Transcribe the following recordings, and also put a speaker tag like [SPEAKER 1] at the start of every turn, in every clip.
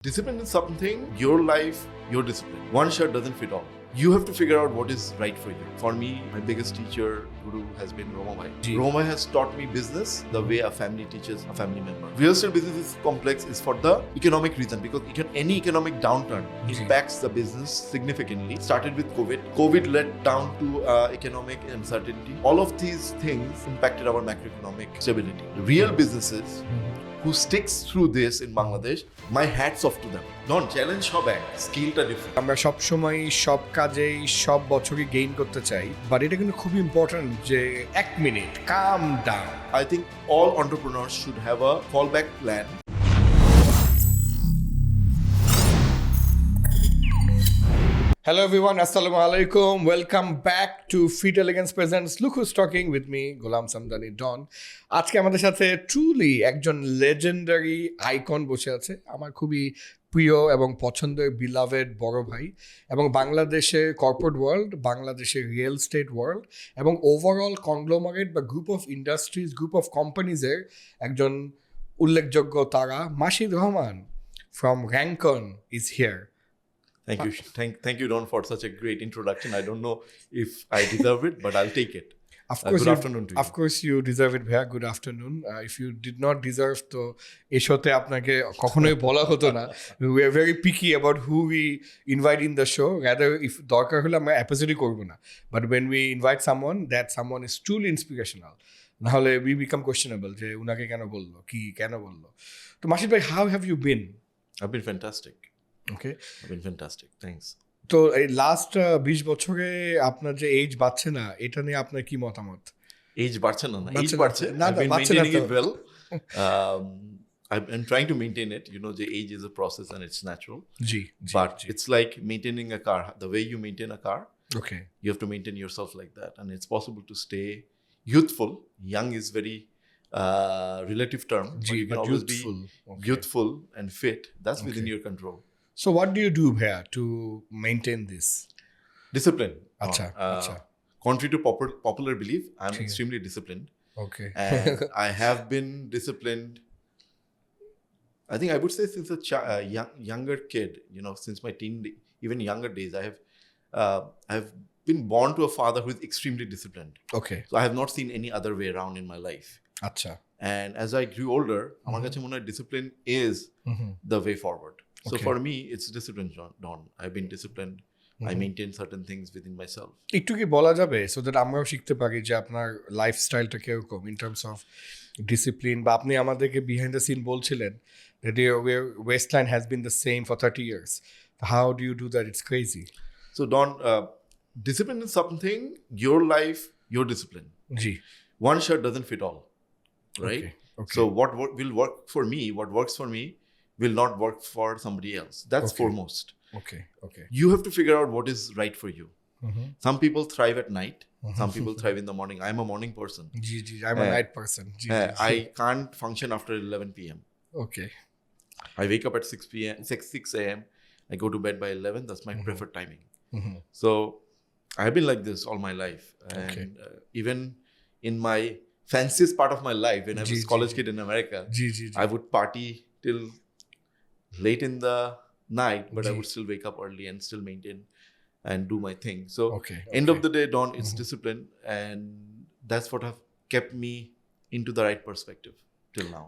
[SPEAKER 1] Discipline is something, your life, your discipline. One shirt doesn't fit all. You have to figure out what is right for you. For me, my biggest teacher, guru, has been Romabhai. Romabhai has taught me business the way a family teaches a family member. Real estate business is complex is for the economic reason because any economic downturn impacts the business significantly. Started with COVID. COVID led down to economic uncertainty. All of these things impacted our macroeconomic stability. Real businesses who sticks through this in Bangladesh, my hats off to them. Don't challenge হবে স্কিলটা different.
[SPEAKER 2] আমরা সব সময় সব কাজেই সব বছরই gain করতে চাই, বাট এটা কিন্তু খুব ইম্পর্টেন্ট যে এক minute calm down.
[SPEAKER 1] I think all entrepreneurs should have a fallback plan.
[SPEAKER 2] Hello everyone, assalamu alaikum. Welcome back to Fit Elegance presents Look Who's Talking with me, Sumdany Don. আজকে আমাদের সাথে truly একজন legendary icon বসে আছে, আমার খুবই প্রিয় এবং পছন্দের বিলাভেড বড় ভাই, এবং বাংলাদেশের কর্পোরেট ওয়ার্ল্ড, বাংলাদেশের রিয়েল এস্টেট ওয়ার্ল্ড এবং ওভারঅল কংগ্লোমারেট বা group of industries, group of কোম্পানিজের একজন উল্লেখযোগ্য তারা Mashid Rahman from RANCON is here.
[SPEAKER 1] Thank you, Don, for such a great introduction. I don't know if I deserve it, but I'll take it. Good afternoon to you.
[SPEAKER 2] Of course you deserve it, bhaiya. Good afternoon. If you did not deserve, তো এই শোতে আপনাকে কখনোই বলা হতো না. We are very picky about who we invite in the show. Rather, if দরকার হলে আমরা এপিসোডই করবো না. But when we invite someone, that someone is truly inspirational. নাহলে we become questionable যে উনাকে কেন বললো, কি কেন বললো. তো মাসিদ ভাই, how have you been?
[SPEAKER 1] I've been fantastic.
[SPEAKER 2] Okay.
[SPEAKER 1] I've been fantastic. Thanks.
[SPEAKER 2] তো এই লাস্ট 20 বছরে আপনার যে এজ বাড়ছে না, এটা নিয়ে আপনার কি মতামত?
[SPEAKER 1] এজ বাড়ছে না, এজ বাড়ছে। I've been maintaining it well. I'm trying to maintain it. You know, the age is a process and it's natural. But it's like maintaining a car. The way you maintain a car,
[SPEAKER 2] okay,
[SPEAKER 1] you have to maintain yourself like that. And it's possible to stay youthful. Young is very relative term. But you can always be youthful and fit. That's within your control.
[SPEAKER 2] So what do you do here to maintain this?
[SPEAKER 1] Discipline.
[SPEAKER 2] Acha.
[SPEAKER 1] Contrary to popular belief, I'm extremely disciplined.
[SPEAKER 2] Okay.
[SPEAKER 1] And I have been disciplined, I think I would say since a younger kid, you know, since my even younger days, I've been born to a father who is extremely disciplined.
[SPEAKER 2] Okay.
[SPEAKER 1] So I have not seen any other way around in my life.
[SPEAKER 2] Acha.
[SPEAKER 1] And as I grew older, আমার কাছে মনে হয় discipline is the way forward. So for me, it's discipline, Don. I've been disciplined. I maintain certain things within myself.
[SPEAKER 2] একটু কি বলা যাবে so that আমরাও শিখতে পারি যে আপনার লাইফস্টাইলটা কিরকম in terms of discipline, বা আপনি আমাদেরকে behind the scene বলছিলেন that your waistline has been the same for 30 years. How do you do that? It's crazy.
[SPEAKER 1] So Don, discipline is something, your life, your discipline.
[SPEAKER 2] Ji.
[SPEAKER 1] One shirt doesn't fit all, right?
[SPEAKER 2] Okay.
[SPEAKER 1] So what will work for me, what works for me, will not work for somebody else. That's foremost.
[SPEAKER 2] Okay.
[SPEAKER 1] You have to figure out what is right for you. Some people thrive at night. Some people thrive in the morning. I'm a morning person.
[SPEAKER 2] I'm a night person.
[SPEAKER 1] I can't function after 11 p.m.
[SPEAKER 2] Okay.
[SPEAKER 1] I wake up at 6 a.m. I go to bed by 11. That's my preferred timing. So I've been like this all my life. And even in my fanciest part of my life, when I was a college kid in America, I would party till late in the night, but I would still wake up early and still maintain and do my thing. So end of the day, Don, it's discipline, and that's what have kept me into the right perspective till now.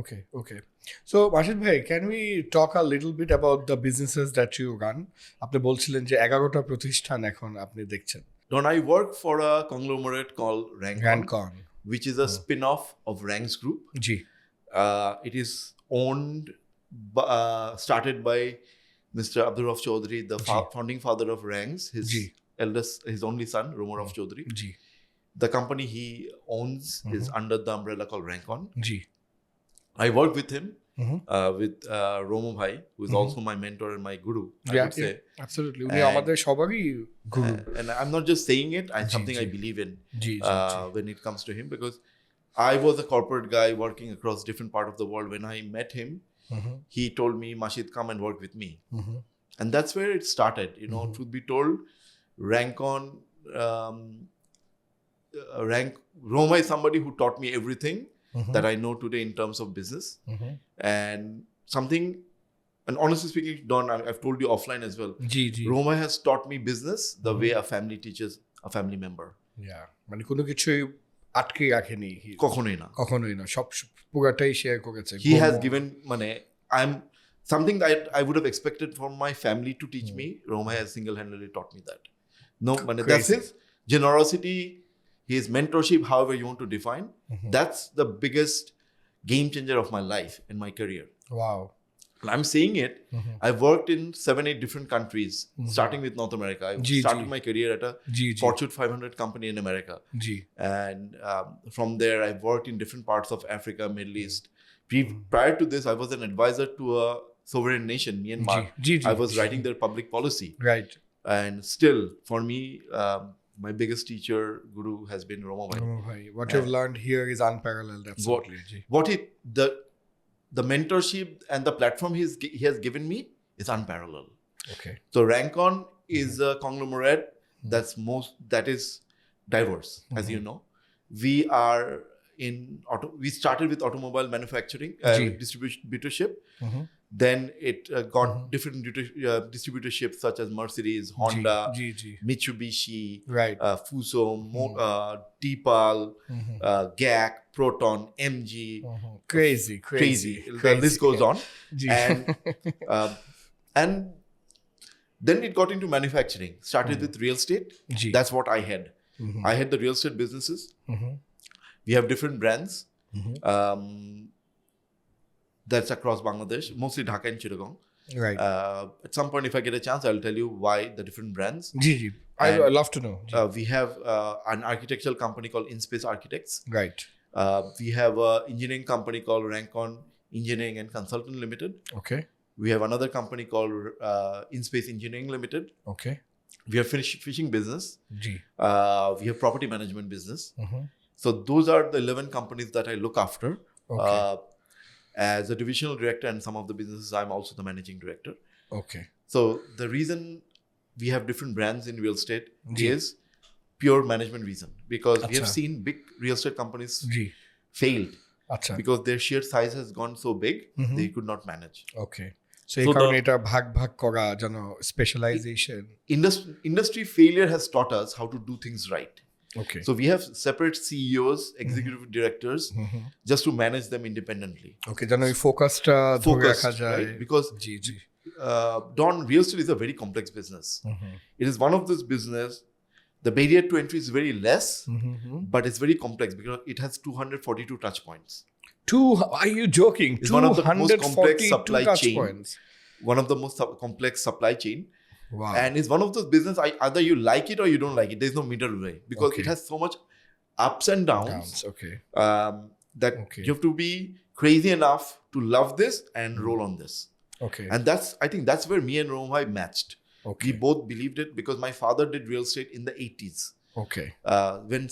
[SPEAKER 2] Okay. So Mashid bhai, can we talk a little bit about the businesses that you run? আপনি বলছিলেন যে 11টা প্রতিষ্ঠান এখন আপনি দেখছেন.
[SPEAKER 1] Don, I work for a conglomerate called RANCON, which is a spin-off of Ranks Group. It is owned started by Mr. Abdurrahman Chaudhary, the founding father of Ranks, his only son, Romarov Chaudhary. The company he owns is under the umbrella called RANCON. I work with him, with Romo Bhai, who is also my mentor and my guru, I would say.
[SPEAKER 2] Absolutely. উনি আমাদের সবারই গুরু.
[SPEAKER 1] And I'm not just saying it, it's something I believe in when it comes to him, because I was a corporate guy working across different part of the world. When I met him, he told me, Mashid, come and work with me. And that's where it started. You know, truth be told, RANCON, Roma is somebody who taught me everything that I know today in terms of business. And something and honestly speaking, Don, I've told you offline as well.
[SPEAKER 2] G G
[SPEAKER 1] Roma has taught me business the way a family teaches a family member.
[SPEAKER 2] Yeah, মানে কোনো কিছুই আটকে রাখেনি
[SPEAKER 1] কখনোই না।
[SPEAKER 2] কখনোই না, সব পুরাটাই শেয়ার করেছে।
[SPEAKER 1] He has given মানে I'm something that I would have expected from my family to teach me. Roma has single-handedly taught me that. No, মানে that's his generosity, his mentorship, however you want to define. That's the biggest game changer of my life and my career.
[SPEAKER 2] Wow.
[SPEAKER 1] I'm saying it. I've worked in 7-8 different countries, starting with North America. I started my career at a Fortune 500 company in America. And from there, I've worked in different parts of Africa, Middle East. Prior to this, I was an advisor to a sovereign nation, Myanmar. I was writing their public policy.
[SPEAKER 2] Right.
[SPEAKER 1] And still, for me, my biggest teacher, guru, has been Roma Bhai.
[SPEAKER 2] What you've learned here is unparalleled. Absolutely.
[SPEAKER 1] The mentorship and the platform he has given me is unparalleled.
[SPEAKER 2] Okay.
[SPEAKER 1] So RANCON is a conglomerate that is diverse, as you know. We started with automobile manufacturing, distributorship. Then it got different distributorships such as Mercedes, Honda, Mitsubishi, Fuso, T-Pal, GAC, Proton, MG.
[SPEAKER 2] Crazy.
[SPEAKER 1] The list goes on. And then it got into manufacturing. Started with real estate. That's what I had. I had the real estate businesses. We have different brands. That's across Bangladesh, mostly Dhaka and Chittagong.
[SPEAKER 2] Right.
[SPEAKER 1] At some point, if I get a chance, I'll tell you why the different brands.
[SPEAKER 2] I'd love to know.
[SPEAKER 1] We have an architectural company called InSpace Architects.
[SPEAKER 2] Right.
[SPEAKER 1] We have an engineering company called RANCON Engineering and Consultant Limited.
[SPEAKER 2] Okay.
[SPEAKER 1] We have another company called InSpace Engineering Limited.
[SPEAKER 2] Okay.
[SPEAKER 1] We have fishing business. We have property management business. So those are the 11 companies that I look after.
[SPEAKER 2] Okay.
[SPEAKER 1] As a divisional director and some of the businesses, I'm also the managing director.
[SPEAKER 2] Okay.
[SPEAKER 1] So the reason we have different brands in real estate is pure management reason. Because we have seen big real estate companies failed. Because their sheer size has gone so big, they could not manage.
[SPEAKER 2] Okay. So এই কারণে এটা ভাগ করা যেন specialization.
[SPEAKER 1] Industry failure has taught us how to do things right.
[SPEAKER 2] Okay.
[SPEAKER 1] So we have separate CEOs, executive directors, just to manage them independently.
[SPEAKER 2] Okay, যেন এই ফোকাসটা ধরে রাখা যায়।
[SPEAKER 1] Right? Because Don, real estate is a very complex business. It is one of those business. The barrier to entry is very less, but it's very complex because it has 242 touch points.
[SPEAKER 2] Are you joking?
[SPEAKER 1] It's one of the most complex supply chain.
[SPEAKER 2] Points.
[SPEAKER 1] One of the most complex supply chain.
[SPEAKER 2] Wow.
[SPEAKER 1] And it's one of those business, either you like it or you don't like it. There's no middle way because it has so much ups and downs.
[SPEAKER 2] Okay.
[SPEAKER 1] That you have to be crazy enough to love this and roll on this.
[SPEAKER 2] Okay.
[SPEAKER 1] And I think that's where me and Romai matched.
[SPEAKER 2] Okay.
[SPEAKER 1] We both believed it because my father did real estate in the 80s.
[SPEAKER 2] Okay.
[SPEAKER 1] When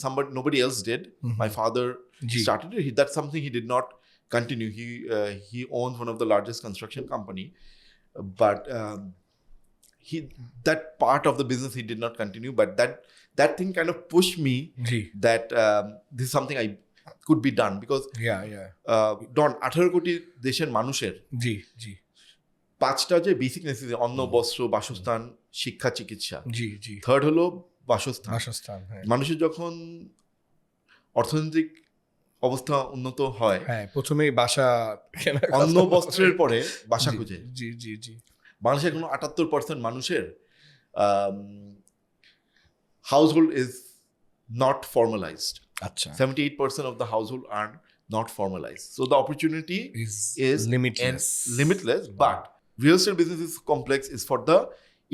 [SPEAKER 1] nobody else did, my father started it. That's something he did not continue. He owns one of the largest construction company, but that part of the business he did not continue. But that thing kind of pushed me that this is something I could be done because Don 18 কোটি দেশের মানুষের পাঁচটা যে basic necessity অন্ন বস্ত্র বাসস্থান শিক্ষা চিকিৎসা থার্ড হলো বাসস্থান মানুষের যখন অর্থনৈতিক অবস্থা উন্নত হয়
[SPEAKER 2] প্রথমেই বাসা
[SPEAKER 1] অন্ন বস্ত্রের পরে বাসা খুঁজে বাংলাদেশে এখনো 78% মানুষের household is not formalized. 78% of the household are not formalized. So the opportunity is limitless. But real estate business is complex is for the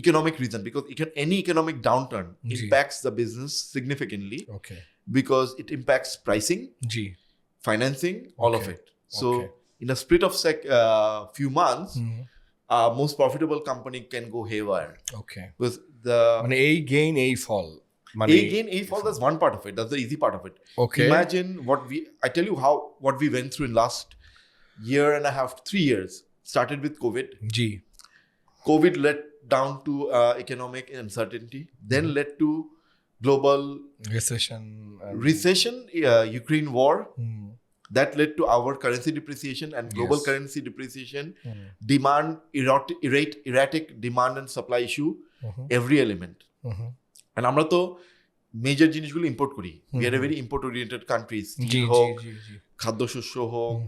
[SPEAKER 1] economic reason because any economic downturn impacts the business significantly.
[SPEAKER 2] Okay.
[SPEAKER 1] Because it impacts pricing, financing, all of it. So in a split of few months, most profitable company can go haywire.
[SPEAKER 2] Okay.
[SPEAKER 1] Because
[SPEAKER 2] a gain, a fall.
[SPEAKER 1] A fall, that's one part of it. That's the easy part of it.
[SPEAKER 2] Okay.
[SPEAKER 1] Imagine I tell you what we went through in last year and a half, 3 years. Started with COVID. COVID led down to economic uncertainty, then led to global
[SPEAKER 2] recession,
[SPEAKER 1] Ukraine war, That led to our currency depreciation and global currency depreciation, demand, erratic demand and supply issue, every element. And আমরা তো major জিনিসগুলো import করি, we are a very import oriented country, steel হোক, খাদ্যশস্য হোক,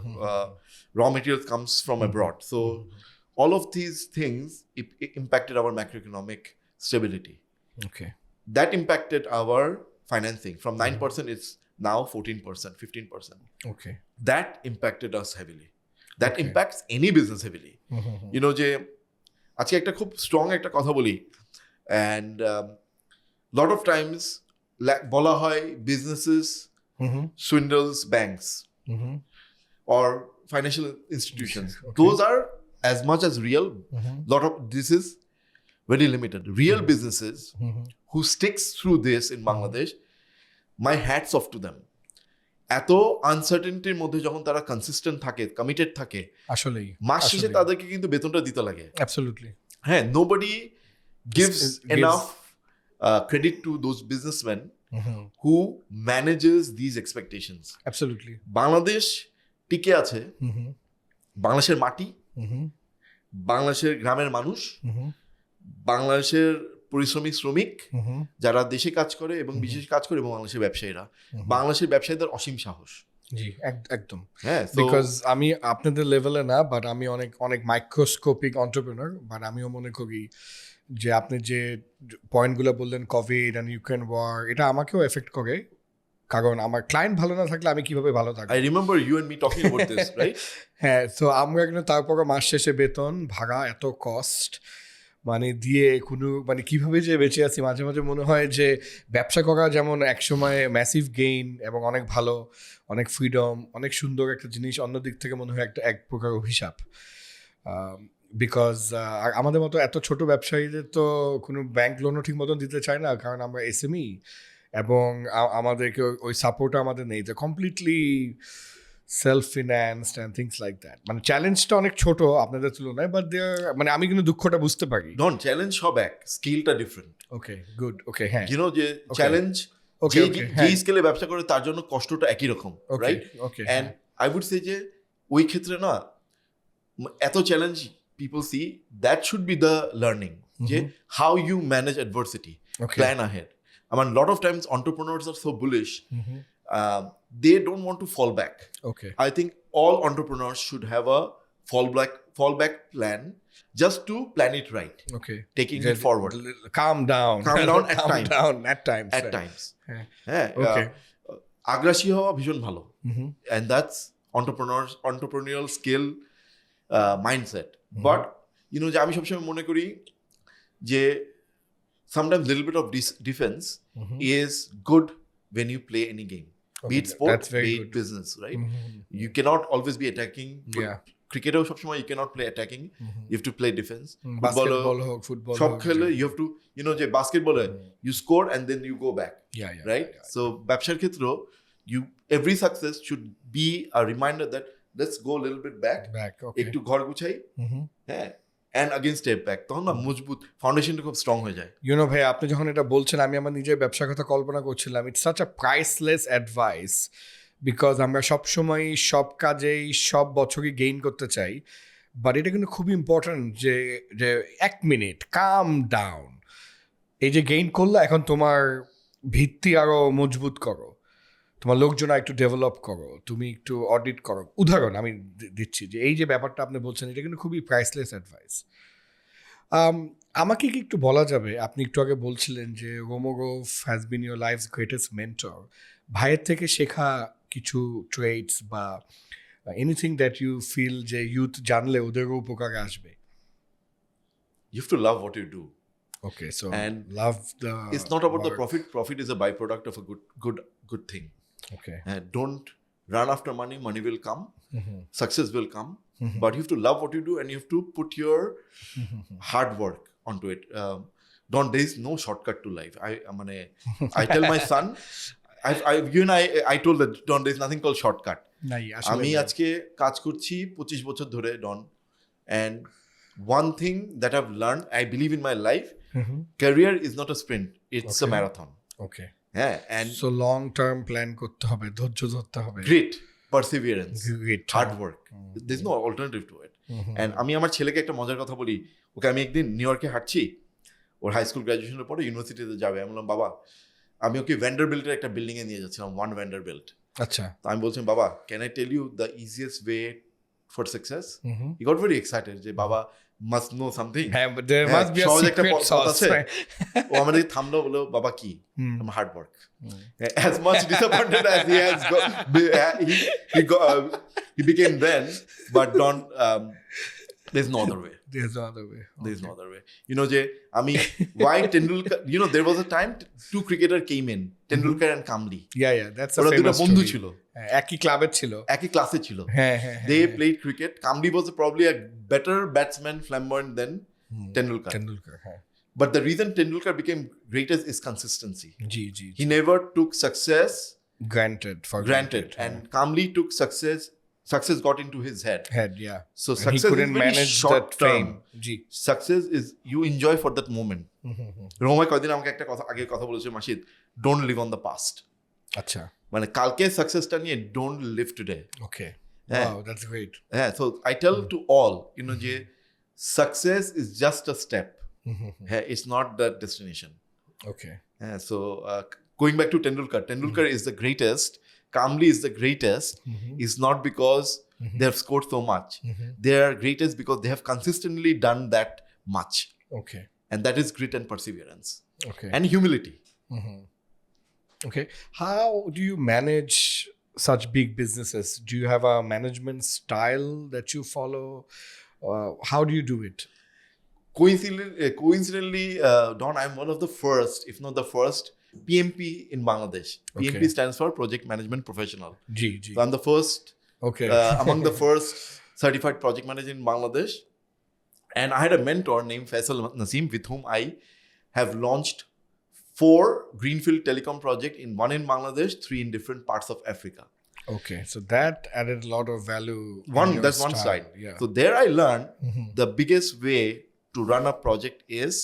[SPEAKER 1] raw materials comes from abroad, so all of these things impacted our macroeconomic stability. That impacted our financing from 9%, it's now 14%, 15%. That impacted us heavily. That impacts any business heavily. You know, যে আজকে একটা খুব strong একটা কথা বলি, and lot of times বলা হয় businesses swindles banks or financial institutions. Those are as much as real. Lot of this is very limited. Real businesses who sticks through this in Bangladesh, my hats off to them. এত আনসার্টেনিটির মধ্যে যখন তারা consistent থাকে, committed থাকে, আসলেই মাস শেষে তাদেরকে কিন্তু বেতনটা দিতে লাগে। অ্যাবসলিউটলি, হ্যাঁ, nobody gives enough credit to those businessmen who manages these expectations. Absolutely. Bangladesh টিকে আছে, বাংলাদেশের মাটি, বাংলাদেশের গ্রামের মানুষ, বাংলাদেশের পরিশ্রমী শ্রমিক যারা দেশে কাজ করে এবং বিদেশে কাজ করে, এবং বাংলাদেশের ব্যবসায়ীরা, বাংলাদেশের ব্যবসায়ীদের অসীম সাহস। জি, একদম। হ্যাঁ, বিকজ আমি আপনাদের লেভেলে না, বাট আমি অনেক অনেক মাইক্রোস্কোপিক এন্টারপ্রেনার, বাট আমিও মনে করি যে আপনি যে পয়েন্টগুলো বললেন, কোভিড অ্যান্ড ইউক্রেন ওয়ার, এটা আমাকেও এফেক্ট করে, কারণ আমার ক্লায়েন্ট ভালো না থাকলে আমি কিভাবে ভালো থাকবো। I remember you and me talking about this, right? হ্যাঁ, সো আমরা কিন্তু তারপরে মাস শেষে বেতন, ভাড়া, এত কস্ট মানে দিয়ে কোনো মানে কিভাবে যে বেঁচে আছি। মাঝে মাঝে মনে হয় যে ব্যবসা করা যেমন একসময় ম্যাসিভ গেইন এবং অনেক ভালো, অনেক ফ্রিডম, অনেক সুন্দর একটা জিনিস, অন্য দিক থেকে মনে হয় একটা এক প্রকার অভিশাপ। বিকজ আমাদের মতো এত ছোট ব্যবসায়ীদের তো কোনো ব্যাংক লোনও ঠিক মতন দিতে চায় না, কারণ আমরা এসএমই, এবং আমাদেরকে ওই সাপোর্টটা আমাদের নেই, যে completely self financed and things like that. মানে চ্যালেঞ্জটা অনেক ছোট আপনাদের তুলনায়, বাট মানে আমি কিন্তু দুঃখটা বুঝতে পারি। নন চ্যালেঞ্জ সব এক, স্কিলটা ডিফারেন্ট। ওকে, গুড, ওকে, হ্যাঁ, ইউ নো যে চ্যালেঞ্জ, যে স্কেলে ব্যবসা করে তার জন্য কষ্টটা একই রকম, right? Okay, and I would say যে ওই ক্ষেত্রে না এত challenge people see, that should be the learning, how you manage adversity, plan ahead. I mean, a lot of times entrepreneurs are so bullish, they don't want to fall back. I think all entrepreneurs should have a fallback plan, just to plan it right, taking it forward. Calm down at times. আগ্রাসী হওয়া ভীষণ ভালো, and that's entrepreneurial skill, mindset. But you know, যে আমি সবসময় মনে করি যে sometimes little bit of defense is good when you play any game, be it sport, be it business, right? You cannot always be attacking. Cricketer সবসময় you cannot play attacking, you have to play defense. Basketball হোক, football সব খেলে you have to, you know, যে বাস্কেটবলে you score and then you go back, right? So ব্যবসার ক্ষেত্রেও every success should be a reminder that let's go a little bit back, একটু ঘর গুছাই, হ্যাঁ, and again step back, তখন না মজবুত ফাউন্ডেশনটা খুব স্ট্রং হয়ে যায়। ইউ নো ভাই, আপনি যখন এটা বলছেন আমি আমার নিজের ব্যবসার কথা কল্পনা করছিলাম। It's such a priceless advice, because আমরা সবসময় সব কাজেই সব বছরই গেইন করতে চাই, বাট এটা কিন্তু খুবই ইম্পর্ট্যান্ট যে যে এক মিনিট কাম ডাউন, এই যে গেইন করলে এখন তোমার ভিত্তি আরও মজবুত করো, তোমার লোকজন একটু ডেভেলপ করো, তুমি একটু অডিট করো। উদাহরণ আমি দিচ্ছি যে এই যে ব্যাপারটা আপনি বলছেন, এটা কিন্তু খুবই প্রাইসলেস অ্যাডভাইস। আমাকে কি একটু বলা যাবে, আপনি একটু আগে বলছিলেন যে রোমোগোভ has been your life's greatest mentor, ভাইয়ের থেকে শেখা কিছু ট্রেডস বা এনিথিং দ্যাট ইউ ফিল যে ইউথ জানলে ওদেরও উপকারে আসবে? You have to love what you do. Okay, so and love the. It's not about work. The profit. Profit is a byproduct of a good thing. Okay. And don't run after money. Money will come. Success will come. But you have to love what you do, and you have to put your hard work onto it. There is no shortcut to life. I tell my son. I told that Don, there is nothing called shortcut. আমি আজকে কাজ করছি 25 বছর ধরে, Don, and one thing that I've learned, I believe in my life, career is not a sprint, it's a marathon. Okay. Yeah, and so long term plan করতে হবে, ধৈর্য ধরতে হবে। Great. perseverance,
[SPEAKER 2] Great.
[SPEAKER 1] hard work. There's no alternative to it. And আমি আমার ছেলেকে একটা মজার কথা বলি, ওকে আমি একদিন নিউ ইয়র্কে হাঁটছি, ওর হাই স্কুল গ্র্যাজুয়েশনের পরে ইউনিভার্সিটিতে যাবে, আমি বললাম বাবা, আমি ওকে ভ্যান্ডারবিল্টের একটা বিল্ডিংয়ে নিয়ে যাচ্ছিলাম, ওয়ান ভ্যান্ডারবিল্ট।
[SPEAKER 2] আচ্ছা,
[SPEAKER 1] তো আমি বলছিলাম বাবা, can I tell you the easiest way for success? He got very excited যে বাবা মাস্ট নো সামথিং।
[SPEAKER 2] হ্যাঁ, but there must be a
[SPEAKER 1] সহজ একটা
[SPEAKER 2] secret
[SPEAKER 1] পথ
[SPEAKER 2] sauce.
[SPEAKER 1] আছে। ও আমাদের থামলো, বললো বাবা কি? Hard work. As much disappointed as he has he became then, but don't there's no other way.
[SPEAKER 2] There's no other way.
[SPEAKER 1] There's no other way. You know, je, why Tendulkar, you know, there was a time two cricketers came in, Tendulkar and Kamli.
[SPEAKER 2] Yeah, that's a
[SPEAKER 1] ওরা দুটো
[SPEAKER 2] famous
[SPEAKER 1] বন্ধু
[SPEAKER 2] story.
[SPEAKER 1] ছিল,
[SPEAKER 2] একই ক্লাবে ছিল,
[SPEAKER 1] একই ক্লাসে ছিল।
[SPEAKER 2] হ্যাঁ,
[SPEAKER 1] They played cricket. Kamli was probably a better batsman, flamboyant than Tendulkar.
[SPEAKER 2] হ্যাঁ।
[SPEAKER 1] But the reason Tendulkar became greatest is consistency.
[SPEAKER 2] G.
[SPEAKER 1] He never took success
[SPEAKER 2] Granted.
[SPEAKER 1] and Kamli took success got into his head.
[SPEAKER 2] Yeah.
[SPEAKER 1] So
[SPEAKER 2] And he
[SPEAKER 1] success
[SPEAKER 2] couldn't
[SPEAKER 1] is very
[SPEAKER 2] manage
[SPEAKER 1] short
[SPEAKER 2] that fame.
[SPEAKER 1] term.
[SPEAKER 2] G.
[SPEAKER 1] Success is you enjoy for that moment. রোমাই কয়দিন আমাকে একটা আগে কথা বলেছে, মাসিদ, don't live on the past.
[SPEAKER 2] আচ্ছা,
[SPEAKER 1] মানে কালকে সাকসেসটা নিয়ে don't live today.
[SPEAKER 2] okay.
[SPEAKER 1] হ্যাঁ।
[SPEAKER 2] Wow, that's great.
[SPEAKER 1] হ্যাঁ, so I tell to all, you know, যে success is just a step. হ্যাঁ, it's not the destination.
[SPEAKER 2] Okay.
[SPEAKER 1] Yeah, so going back to Tendulkar is the greatest. Kamli is the greatest. Is not because they have scored so much. They are greatest because they have consistently done that much.
[SPEAKER 2] Okay.
[SPEAKER 1] And that is grit and perseverance.
[SPEAKER 2] Okay.
[SPEAKER 1] And humility.
[SPEAKER 2] Okay. How do you manage such big businesses? Do you have a management style that you follow? How do you do it?
[SPEAKER 1] Coincidentally, Don, I'm one of the first, if not the first, PMP in Bangladesh. PMP stands for Project Management Professional.
[SPEAKER 2] G.
[SPEAKER 1] So I'm the first,
[SPEAKER 2] Okay.
[SPEAKER 1] among the first certified project manager in Bangladesh. And I had a mentor named Faisal Naseem, with whom I have launched 4 greenfield telecom projects, one in Bangladesh, 3 in different parts of Africa.
[SPEAKER 2] Okay, so that added a lot of value.
[SPEAKER 1] That's one
[SPEAKER 2] style.
[SPEAKER 1] side.
[SPEAKER 2] Yeah.
[SPEAKER 1] So there I learned the biggest way to run a project is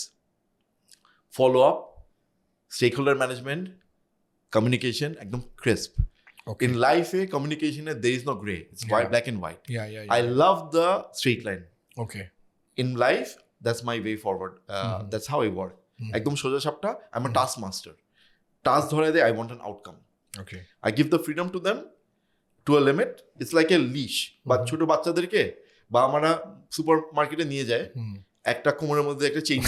[SPEAKER 1] follow up, stakeholder management, communication, ekdom crisp.
[SPEAKER 2] Okay.
[SPEAKER 1] In life, communication, there is no gray. It's white, black and white.
[SPEAKER 2] Yeah.
[SPEAKER 1] I love the straight line.
[SPEAKER 2] Okay.
[SPEAKER 1] In life, that's my way forward. That's how I work. Ekdom soja sapta, I'm a task master. Task dhore de, I want an outcome.
[SPEAKER 2] Okay.
[SPEAKER 1] I give the freedom to them to a limit. It's like a leash. But ছোট বাচ্চাদেরকে বা আমরা super মার্কেটে নিয়ে যায়, একটা কোমরের মধ্যে একটা চেইন,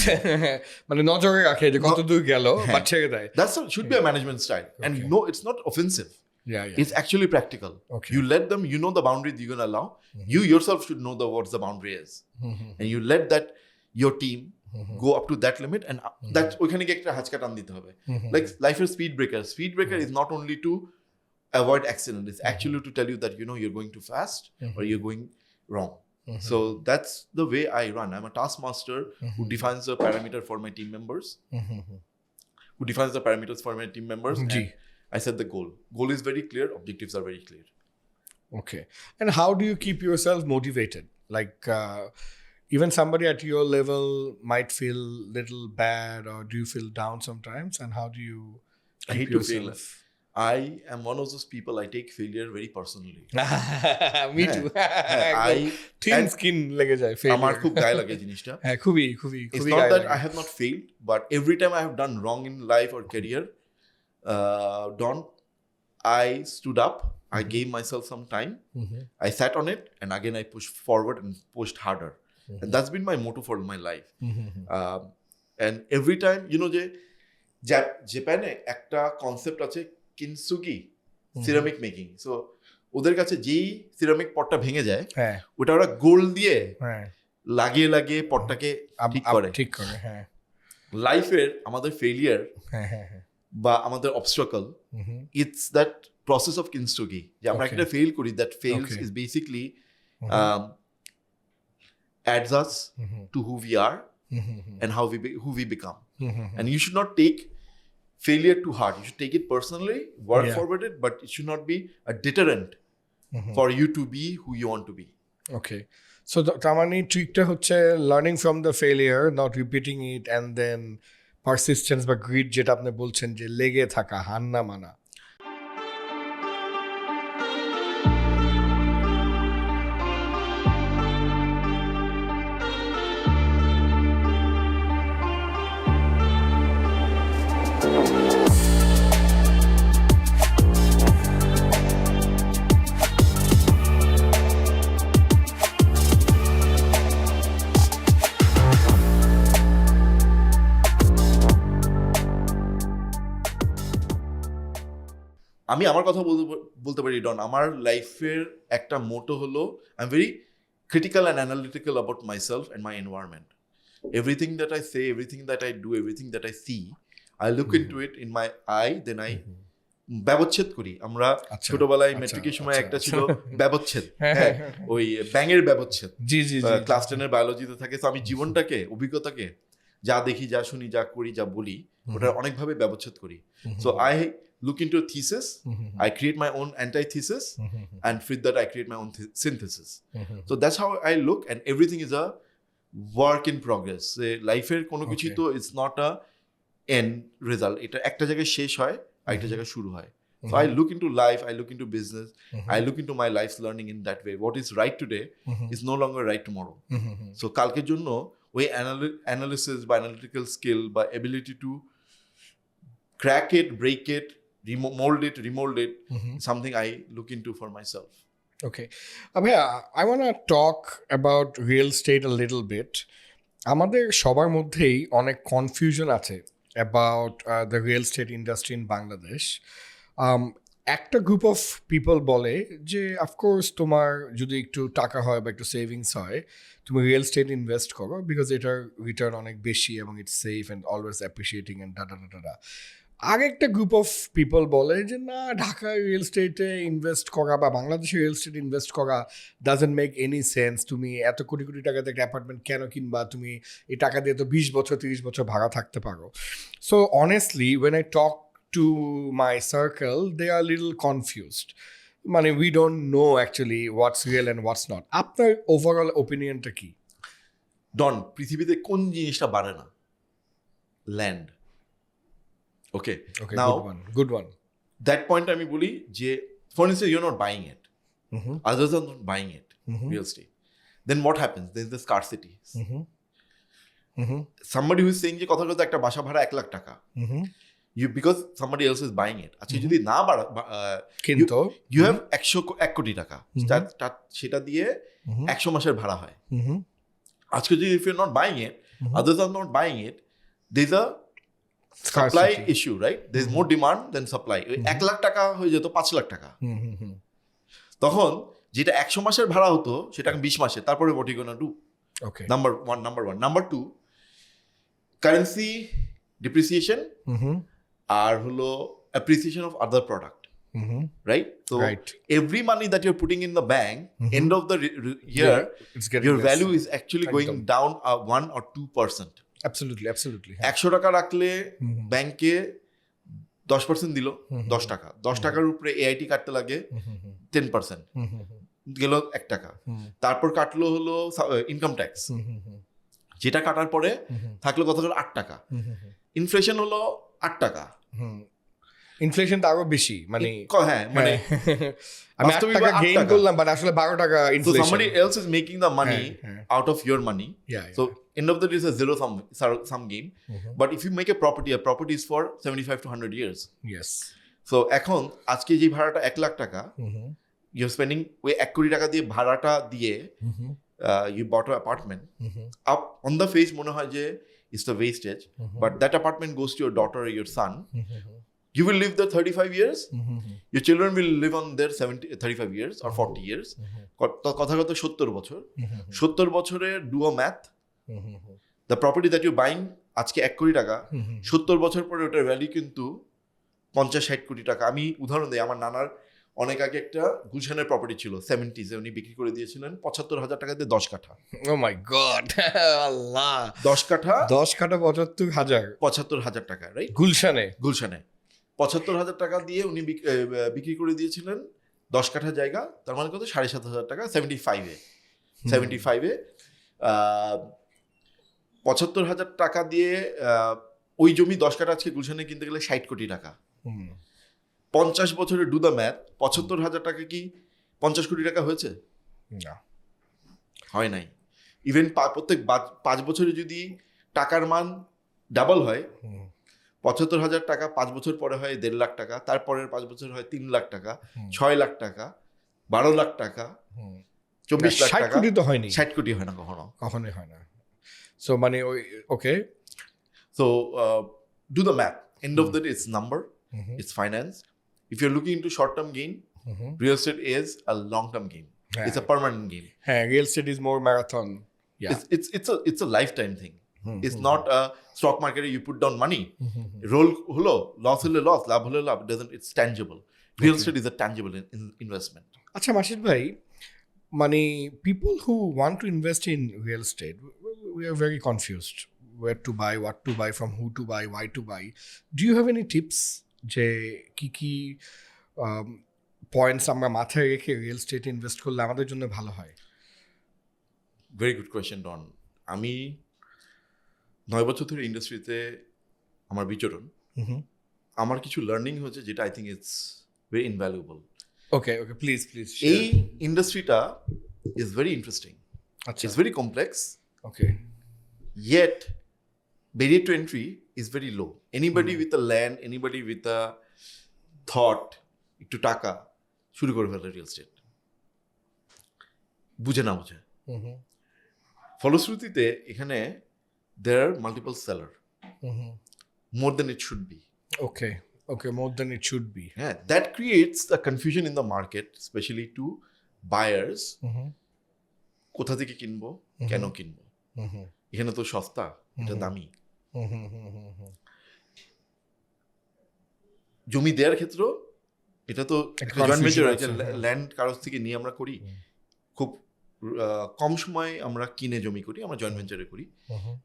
[SPEAKER 2] মানে নজরে রাখে যে কত দূর গেল, বা ছেড়ে দেয়।
[SPEAKER 1] That should be a management style. And no, it's not offensive.
[SPEAKER 2] Yeah.
[SPEAKER 1] It's actually practical.
[SPEAKER 2] Okay.
[SPEAKER 1] You let them, you know the boundaries you're going to allow. You yourself should know what the boundary is. And you let that your team go up to that limit, and that ওইখানে গিয়ে একটা হাঁচকা টান দিতে হবে. Like life's speed breaker is not only to avoid accident, it's actually to tell you that, you know, you're going too fast or you're going wrong. So that's the way I run. I'm a taskmaster who defines the parameter for my team members. Who defines the parameters for my team members. And I set the goal. Goal is very clear. Objectives are very clear.
[SPEAKER 2] Okay. And how do you keep yourself motivated? Like even somebody at your level might feel little bad, or do you feel down sometimes? And how do you
[SPEAKER 1] I hate to fail. I am one of those people, I take failure very personally.
[SPEAKER 2] Me too. Thin skin লেগে যায় failure.
[SPEAKER 1] আমার খুব গায়ে লাগে জিনিসটা।
[SPEAKER 2] হ্যাঁ, খুবই
[SPEAKER 1] It's not that I have not failed, but every time I have done wrong in life or career, Don, I stood up, I gave myself some time, I sat on it, and again I pushed forward and pushed harder. And that's been my motto for my life. And every time, you know, জাপানে একটা concept আছে কিনসুগি, ceramic making. So ওদের কাছে যেই ceramic পটটা ভেঙে যায়, ওটা ওরা গোল্ড দিয়ে লাগিয়ে পটটাকে ঠিক করে। লাইফের আমাদের ফেলিয়ার বা আমাদের obstacle, it's that process of kintsugi, যে আমরা একটা ফেল করি, that fails is basically adds us to who we are and who we become. And you should not take failure too hard. You should take it personally, work forward it, but it should not be a deterrent for you to be who you want to be.
[SPEAKER 2] Okay. So তার মানে ট্রিকটা হচ্ছে learning from the failure, not repeating it, and then persistence বা grit, যেটা আপনি বলছেন, যে লেগে থাকা, হার না মানা।
[SPEAKER 1] আমি আমার কথা বলতে পারি ডন, আমার লাইফের একটা মোটো হলো I am very critical and analytical about myself and my environment. Everything that I say, everything that I do, everything that I see, I look into it in my eye, then I ব্যবচ্ছেদ করি। আমরা ছোটবেলায় মেট্রিকের সময় একটা ছিল ব্যবচ্ছেদ, হ্যাঁ, ওই ব্যাঙের ব্যবচ্ছেদ,
[SPEAKER 2] জি জি
[SPEAKER 1] ক্লাস 10 এর বায়োলজিতে থাকে। তো আমি জীবনটাকে, অভিজ্ঞতাকে, যা দেখি, যা শুনি, যা করি, যা বলি, ওটা অনেকভাবে ব্যবচ্ছেদ করি। So I look into a thesis, I create my own antithesis, and with that I create my own synthesis. So that's how I look, and everything is a work in progress. Life এর কোনো কিছু তো it's not a end result. এটা একটা জায়গায় শেষ হয়, আরেকটা জায়গায় শুরু হয়। So I look into life, I look into business, I look into my life's learning in that way. What is right today is no longer right tomorrow. So কালকের জন্য ওই analysis বা analytical skill বা ability to crack it, break it, remold it, something I look into for myself.
[SPEAKER 2] Okay. Abhay, I want to talk about real estate a little bit. আমাদের সবার মধ্যেই অনেক confusion আছে about the real estate industry in Bangladesh. একটা group of people বলে যে of course তোমার যদি একটু টাকা হয় বা একটু সেভিংস হয়, তুমি রিয়েল স্টেট ইনভেস্ট করো বিকজ এটার রিটার্ন অনেক বেশি এবং it's safe and always appreciating and data. আরেকটা গ্রুপ অফ পিপল বলে যে না, ঢাকায় রিয়েল স্টেটে ইনভেস্ট করা বা বাংলাদেশে রিয়েল স্টেট ইনভেস্ট করা ডাজন্ট মেক এনি সেন্স। তুমি এত কোটি কোটি টাকাতে একটা অ্যাপার্টমেন্ট কেন কিনবা? তুমি এই টাকা দিয়ে তো 20 বছর 30 বছর ভাড়া থাকতে পারো। So honestly when I talk to my circle they are little confused, মানে we don't know actually what's real and what's not. আপনার ওভারঅল ওপিনিয়নটা কি?
[SPEAKER 1] ডন, পৃথিবীতে কোন জিনিসটা বাড়ে না? Land. Okay, now
[SPEAKER 2] good one.
[SPEAKER 1] That point আমি বলি যে for instance you're not buying it, others are not buying it, real estate, then what happens? There's the scarcity. Somebody who is saying যে কথা একটা বাসা ভাড়া 1 লাখ টাকা, you because somebody else is buying it, আচ্ছা যদি না বাড়া কিন্তু you have 1 কোটি টাকা, সেটা দিয়ে 100 মাসের ভাড়া হয়। আজকে যদি if you're not buying it, others are not buying it, there's a supply issue, right? There's more demand than supply. 1 lakh টাকা হয়ে যেত 5 লাখ টাকা, তখন যেটা 100 মাসের ভাড়া হতো সেটা 20 মাসে। তারপরে what you gonna do? Okay, number one. Number two, currency depreciation আর হলো appreciation of other product, right? So every money that you're putting in the bank, end of the year, your value is actually going down 1 or 2%. Absolutely. 100 টাকা রাখলে ব্যাংকে 10% দিল, 10 টাকা। 10 টাকার উপরে AIT কাটতে লাগে 10%, গেল 1 টাকা। তারপর কাটলো হলো ইনকাম ট্যাক্স, যেটা কাটার পরে থাকলো কত, 8 টাকা। ইনফ্লেশন হলো 8 টাকা।
[SPEAKER 2] ইনফ্লেশন তো আরো বেশি, মানে
[SPEAKER 1] হ্যাঁ, মানে
[SPEAKER 2] আমি 8 টাকা গেইন করলাম বাট আসলে 12 টাকা inflation.
[SPEAKER 1] So somebody else is making the money out of your money. So end of the day is a zero sum game. But if you make a property is for 75 to 100 years.
[SPEAKER 2] Yes.
[SPEAKER 1] So এখন আজকে যে ভাড়াটা 1 লাখ টাকা, you're spending ওই 1 কোটি টাকা দিয়ে ভাড়াটা দিয়ে you bought an apartment. Up on the face মনে হয় যে it's the wastage, but that apartment goes to your daughter or your son. You will live there 35 years. Your children will live on there 35 years or 40 years. কথা 70 বছর। 70 বছরে do a math. The property that you're buying আজকে 1 কোটি টাকা, 70 বছর পরে ওটার value কিন্তু 50-60 কোটি টাকা। আমি উদাহরণ দিই, আমার নানার অনেক আগে একটা গুলশানের প্রপার্টি ছিল 70s, উনি বিক্রি করে দিয়েছিলেন 75,000 টাকা দিয়ে 10 কাঠা।
[SPEAKER 2] Oh my god, আল্লাহ,
[SPEAKER 1] 10 কাঠা
[SPEAKER 2] 75,000
[SPEAKER 1] টাকা, রাইট? গুলশানে 75,000 টাকা দিয়ে উনি বিক্রি করে দিয়েছিলেন 10 কাঠা জায়গা, তার মানে কত, 7,500 টাকা। 75-এ 75,000 টাকা দিয়ে ওই জমি 10 কাঠা আজকে গুলশানে কিনতে গেলে 60 কোটি টাকা। 50 বছরে ডু দ্য ম্যাথ, 75,000 টাকা কি 50 কোটি টাকা হয়েছে? না, হয় নাই। ইভেন প্রত্যেক 5 বছরে যদি টাকার মান ডাবল হয়, 75,000 টাকা 5 বছর পরে হয় 1.5 লাখ টাকা, তারপরের 5 বছর হয় 3 লাখ টাকা, 6 লাখ টাকা, 12 লাখ টাকা, 24 লাখ টাকা। 60 কোটি তো হয়নি, 60 কোটি হয় না, কখনোই হয় না।
[SPEAKER 2] সো মানে okay,
[SPEAKER 1] so do the math, end of the day it's number, it's finance, If you're looking into short-term gain, real estate is a long-term game. It's a permanent game.
[SPEAKER 2] Real estate is more marathon. Yeah.
[SPEAKER 1] It's a lifetime thing. It's not a stock market you put down money. Roll holo, loss hole loss, labh hole labh. It's tangible. Real estate is a tangible investment.
[SPEAKER 2] আচ্ছা মাসিদ ভাই, মানে people who want to invest in real estate, we are very confused. Where to buy, what to buy, from who to buy, why to buy. Do you have any tips যে কি points আমরা মাথায় রেখে real estate invest করলে আমাদের জন্য ভালো হয়?
[SPEAKER 1] Very good question, Don. আমি 9 বছর ধরে ইন্ডাস্ট্রিতে আমার বিচরণ, আমার কিছু লার্নিং হয়েছে যেটা I think it's very invaluable.
[SPEAKER 2] Okay please
[SPEAKER 1] এই ইন্ডাস্ট্রিটা is very interesting, it's very complex,
[SPEAKER 2] okay
[SPEAKER 1] yet barrier to entry is very low. Anybody with a land, anybody with a thought একটু টাকা শুরু করে ফেলে রিয়েল এস্টেট, বুঝে না বুঝে। ফলশ্রুতিতে এখানে there are multiple seller, more than it should be.
[SPEAKER 2] Okay, more than it should be.
[SPEAKER 1] Yeah, that creates a confusion in the market, especially to buyers. কোথা থেকে কিনবো, কেন কিনবো, এখানে তো সস্তা, এটা দামি। জমি দেওয়ার ক্ষেত্র এটা তো জয়েন্ট ভেঞ্চার, ল্যান্ড কারোর থেকে নিয়ে আমরা করি, খুব কম সময় আমরা কিনে জমি করি, আমরা জয়েন্ট ভেঞ্চারে করি।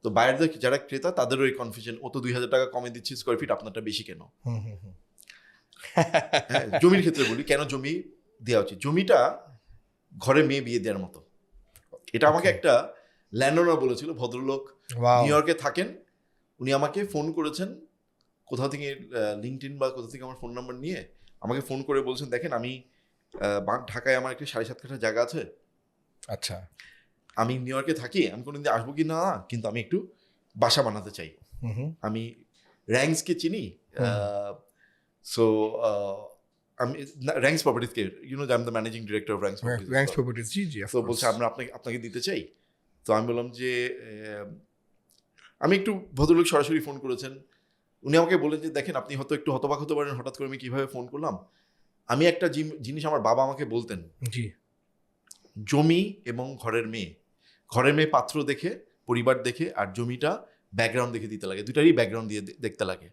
[SPEAKER 1] তো বায়ারদের যারা ক্রেতা তাদেরও এই কনফিউশন, ও তো 2,000 টাকা কমে দিচ্ছি স্কোয়ার ফিট, আপনারটা বেশি কেন? জমির ক্ষেত্রে বলি, কেন জমি দেওয়া উচিত? জমিটা ঘরে মেয়ে বিয়ে দেওয়ার মতো। এটা আমাকে একটা ল্যান্ডওনার বলেছিল, ভদ্রলোক, নিউ ইয়র্কে থাকেন, উনি আমাকে ফোন করেছেন কোথাও থেকে, লিঙ্কডইন বা কোথা থেকে আমার ফোন নাম্বার নিয়ে আমাকে ফোন করে বলছেন, দেখেন আমি ঢাকায় আমার একটা 7.5 কাঠা জায়গা আছে,
[SPEAKER 2] আচ্ছা
[SPEAKER 1] আমি নিউ ইয়র্কে থাকি, আমি কোনোদিন আসবো কি না, কিন্তু আমি একটু বাসা বানাতে চাই। আমি র্যাঙ্কসকে চিনি, সো আমি র্যাঙ্কস প্রপার্টিজকে, you know, I am the managing director of Rancon Properties.
[SPEAKER 2] জি
[SPEAKER 1] তো বলছে আমরা আপনাকে দিতে চাই। তো আমি বললাম যে আমি একটু, ভদ্রলোক সরাসরি ফোন করেছেন, উনি আমাকে বললেন যে দেখেন আপনি হয়তো একটু হতবাক হতে পারেন, হঠাৎ করে আমি কীভাবে ফোন করলাম। আমি একটা জিনিস আমার বাবা আমাকে বলতেন,
[SPEAKER 2] জি,
[SPEAKER 1] জমি এবং ঘরের মেয়ে পাত্র দেখে, পরিবার দেখে, আর জমিটা ব্যাকগ্রাউন্ড দেখে দিতে লাগে, দুটারই ব্যাকগ্রাউন্ড দিয়ে দেখতে লাগে।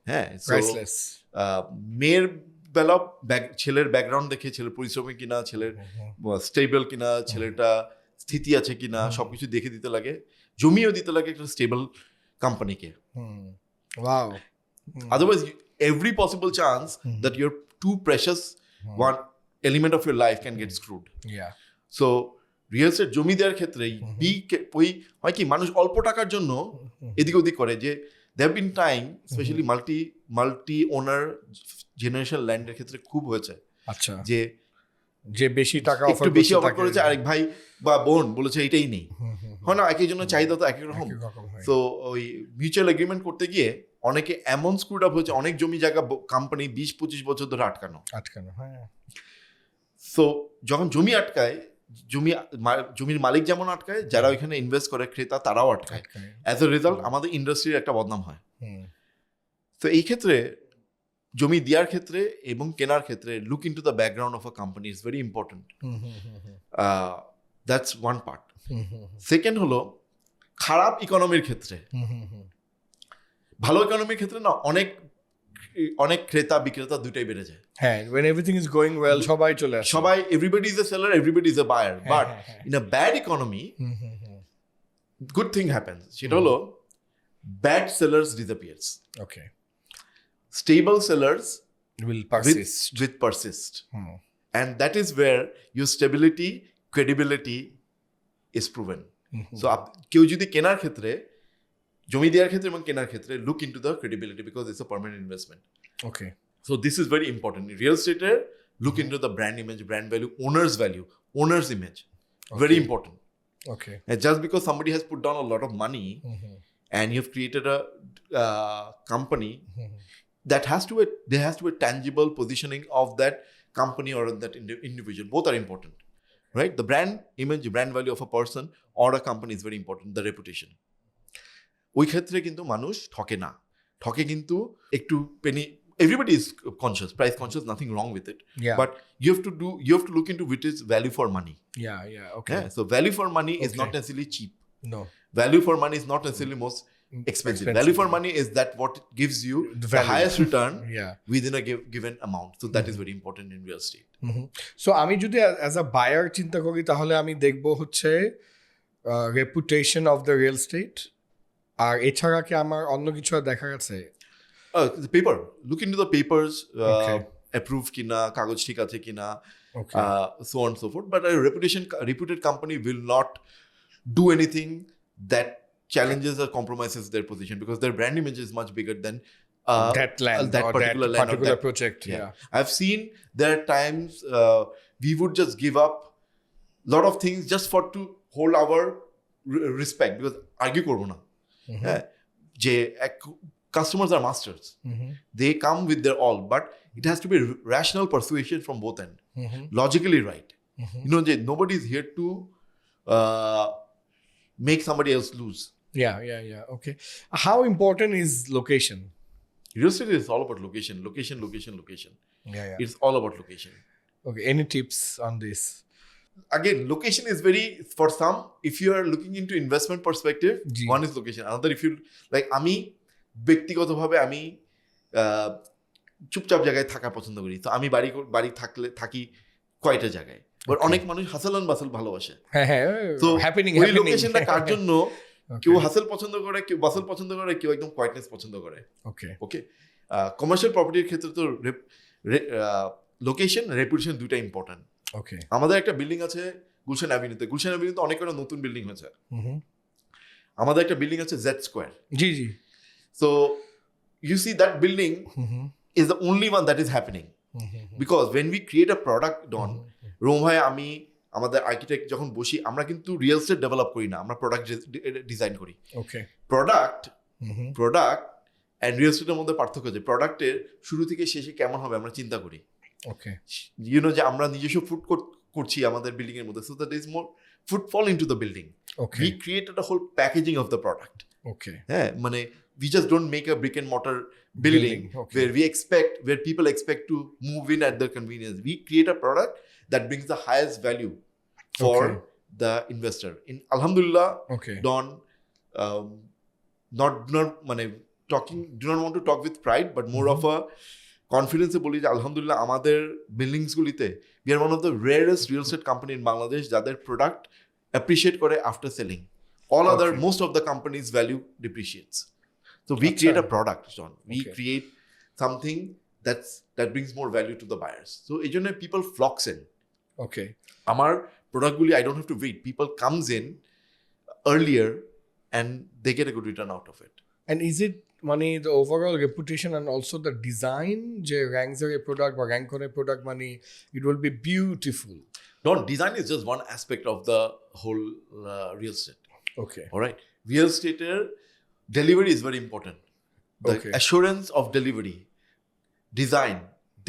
[SPEAKER 1] হ্যাঁ, মেয়ের বেলা ছেলের ব্যাকগ্রাউন্ড দেখে, ছেলের পরিশ্রমী কিনা, ছেলের স্টেবল কিনা, ছেলেটা স্থিতি আছে কিনা, সবকিছু দেখে দিতে লাগে। জমিও দিতে লাগে একটা স্টেবল কোম্পানিকে। Otherwise, every possible chance that your too precious one element of your life can get screwed.
[SPEAKER 2] Yeah.
[SPEAKER 1] So, real estate জমি দেওয়ার ক্ষেত্রে ওই হয় কি, মানুষ অল্প টাকার জন্য এদিক ওদিক করে, যে there have been time, especially multi owner generation ল্যান্ডের ক্ষেত্রে খুব হয়েছে।
[SPEAKER 2] আচ্ছা,
[SPEAKER 1] যে বেশি টাকা একটু বেশি অফার করেছে, আরেক ভাই বা বোন বলেছে এটাই নেই, হয় না, একই জন্য চাহিদা তো এক এক রকম। তো ওই মিউচুয়াল এগ্রিমেন্ট করতে গিয়ে অনেকে এমন স্ক্রুড আপ হয়েছে, অনেক জমি জায়গা কোম্পানি 20-25 বছর ধরে আটকানো। হ্যাঁ, সো যখন জমি আটকায়, জমির মালিক যেমন আটকায়, যারা ওইখানে ইনভেস্ট করে ক্রেতা তারাও আটকায়। অ্যাজ এ রেজাল্ট আমাদের ইন্ডাস্ট্রির একটা বদনাম হয়। তো এই ক্ষেত্রে জমি দেওয়ার ক্ষেত্রে এবং কেনার ক্ষেত্রে look into the background of a company is very important. That's one part. Second হলো, খারাপ ইকোনমির ক্ষেত্রে, ভালো ইকোনমির ক্ষেত্রে না অনেক ক্রেতা বিক্রেতা দুটাই বেড়ে যায়।
[SPEAKER 2] হ্যাঁ, when everything is going well, সবাই চলে আসে,
[SPEAKER 1] সবাই, everybody is a seller, everybody is a buyer, but in a bad economy good thing happens, সেটা হলো bad sellers disappears,
[SPEAKER 2] okay,
[SPEAKER 1] stable sellers
[SPEAKER 2] will
[SPEAKER 1] persist, and that is where your stability, credibility is proven. So কেউ যদি কেনার ক্ষেত্রে, জমি দেওয়ার ক্ষেত্রে এবং কেনার ক্ষেত্রে look into the credibility, because it's a permanent investment.
[SPEAKER 2] Okay,
[SPEAKER 1] so this is very important. In real estate, look into the brand image, brand value, owner's image. Okay. Very important.
[SPEAKER 2] Okay,
[SPEAKER 1] and just because somebody has put down a lot of money and you've created a company, that there has to be a tangible positioning of that company or that individual. Both are important, right? The brand image, brand value of a person or a company is very important. The reputation. ওই ক্ষেত্রে কিন্তু মানুষ ঠকে কিন্তু একটু everybody is conscious, price conscious, nothing wrong with it.
[SPEAKER 2] Yeah.
[SPEAKER 1] But you have to look into which is value for money.
[SPEAKER 2] Yeah. Okay.
[SPEAKER 1] Yeah? So value for money is
[SPEAKER 2] Okay.
[SPEAKER 1] not necessarily cheap.
[SPEAKER 2] No.
[SPEAKER 1] Value for money is not necessarily most expensive. Value for money is that what it gives you the
[SPEAKER 2] value.
[SPEAKER 1] highest return
[SPEAKER 2] Yeah.
[SPEAKER 1] within a given amount. So that is very important in real estate.
[SPEAKER 2] So আমি যদি as a buyer চিন্তা করি তাহলে আমি দেখবো হচ্ছে reputation of the real estate, আর এছাড়া কি আমার অন্য কিছু আর দেখা গেছে?
[SPEAKER 1] The paper. Look into the papers.
[SPEAKER 2] Okay.
[SPEAKER 1] Approved kina, kagoj thik ache kina,
[SPEAKER 2] Okay.
[SPEAKER 1] so on and so forth. But a reputed company will not do anything that challenges or compromises their position, because their brand image is much bigger than
[SPEAKER 2] that land
[SPEAKER 1] that
[SPEAKER 2] or
[SPEAKER 1] particular
[SPEAKER 2] that
[SPEAKER 1] land or
[SPEAKER 2] particular
[SPEAKER 1] that-
[SPEAKER 2] project. Yeah.
[SPEAKER 1] I've seen there are times we would just give up a lot of things just for to hold our respect, because argue korbo na. Je customers are masters. They come with their all, but it has to be rational persuasion from both ends, logically right. You know, nobody is here to make somebody else lose.
[SPEAKER 2] Yeah. Okay. How important is location?
[SPEAKER 1] Real estate is all about location.
[SPEAKER 2] Yeah.
[SPEAKER 1] It's all about location.
[SPEAKER 2] Okay. Any tips on this?
[SPEAKER 1] Again, location is very, for some, if you are looking into investment perspective,
[SPEAKER 2] Ji.
[SPEAKER 1] one is location. Another, if you like, আমি ব্যক্তিগতভাবে আমি চুপচাপ জায়গায় থাকা পছন্দ করি। তো আমি বাড়ি থাকি কয়টা জায়গায়, বাট অনেক মানুষ হাসাল অ্যান্ড বাসাল ভালোবাসে। তো
[SPEAKER 2] হ্যাপেনিং
[SPEAKER 1] ওই লোকেশনটা কার জন্য? কেউ হাসেল পছন্দ করে, কেউ বাসাল পছন্দ করে, কেউ একদম কোয়াইটনেস পছন্দ করে। ওকে, কমার্শিয়াল প্রপার্টির ক্ষেত্রে তো লোকেশন, রেপুটেশন দুইটা ইম্পর্টেন্ট।
[SPEAKER 2] ওকে।
[SPEAKER 1] আমাদের একটা বিল্ডিং আছে গুলশান অ্যাভিনিউতে অনেক কটা নতুন বিল্ডিং হয়েছে। আমাদের একটা বিল্ডিং আছে Z square.
[SPEAKER 2] G.
[SPEAKER 1] So you see that building is the only one that is happening, because when we create a product on রোমভাই আমি আমাদের আর্কিটেক্ট যখন বসি, আমরা কিন্তু রিয়েল এস্টেট ডেভেলপ করি না, আমরা প্রোডাক্ট ডিজাইন করি।
[SPEAKER 2] ওকে। প্রোডাক্ট
[SPEAKER 1] অ্যান্ড রিয়েল এস্টেটের মধ্যে পার্থক্য যে প্রোডাক্টের শুরু থেকে শেষে কেমন হবে আমরা চিন্তা করি।
[SPEAKER 2] ওকে।
[SPEAKER 1] ইউ নো, যে আমরা নিজস্ব ফুড করছি আমাদের বিল্ডিং এর মধ্যে, so that is more footfall into the building.
[SPEAKER 2] Okay.
[SPEAKER 1] We created a whole packaging of the product.
[SPEAKER 2] ওকে।
[SPEAKER 1] হ্যাঁ, মানে we just don't make a brick and mortar building
[SPEAKER 2] okay.
[SPEAKER 1] where people expect to move in at their convenience. We create a product that brings the highest value for the investor. In Alhamdulillah, don't not মানে do not want to talk with pride, but more of a confidence এ বলি যে আলহামদুলিল্লাহ আমাদের buildings গুলিতে we are one of the rarest real estate company in Bangladesh যাদের product appreciate করে after selling. All other, most of the companies' value depreciates. So we create a product, John. We create something that brings more value to the buyers. So এই জন্য people flocks in.
[SPEAKER 2] Okay.
[SPEAKER 1] আমার প্রোডাক্টগুলি I don't have to wait. People comes in earlier and they get a good return out of it.
[SPEAKER 2] And is it মানে the overall reputation and also the design যে RANCON product বা RANCON product মানে it will be beautiful?
[SPEAKER 1] No, design is just one aspect of the whole real estate.
[SPEAKER 2] Okay.
[SPEAKER 1] All right. Real estate delivery is very important. The assurance of delivery, design,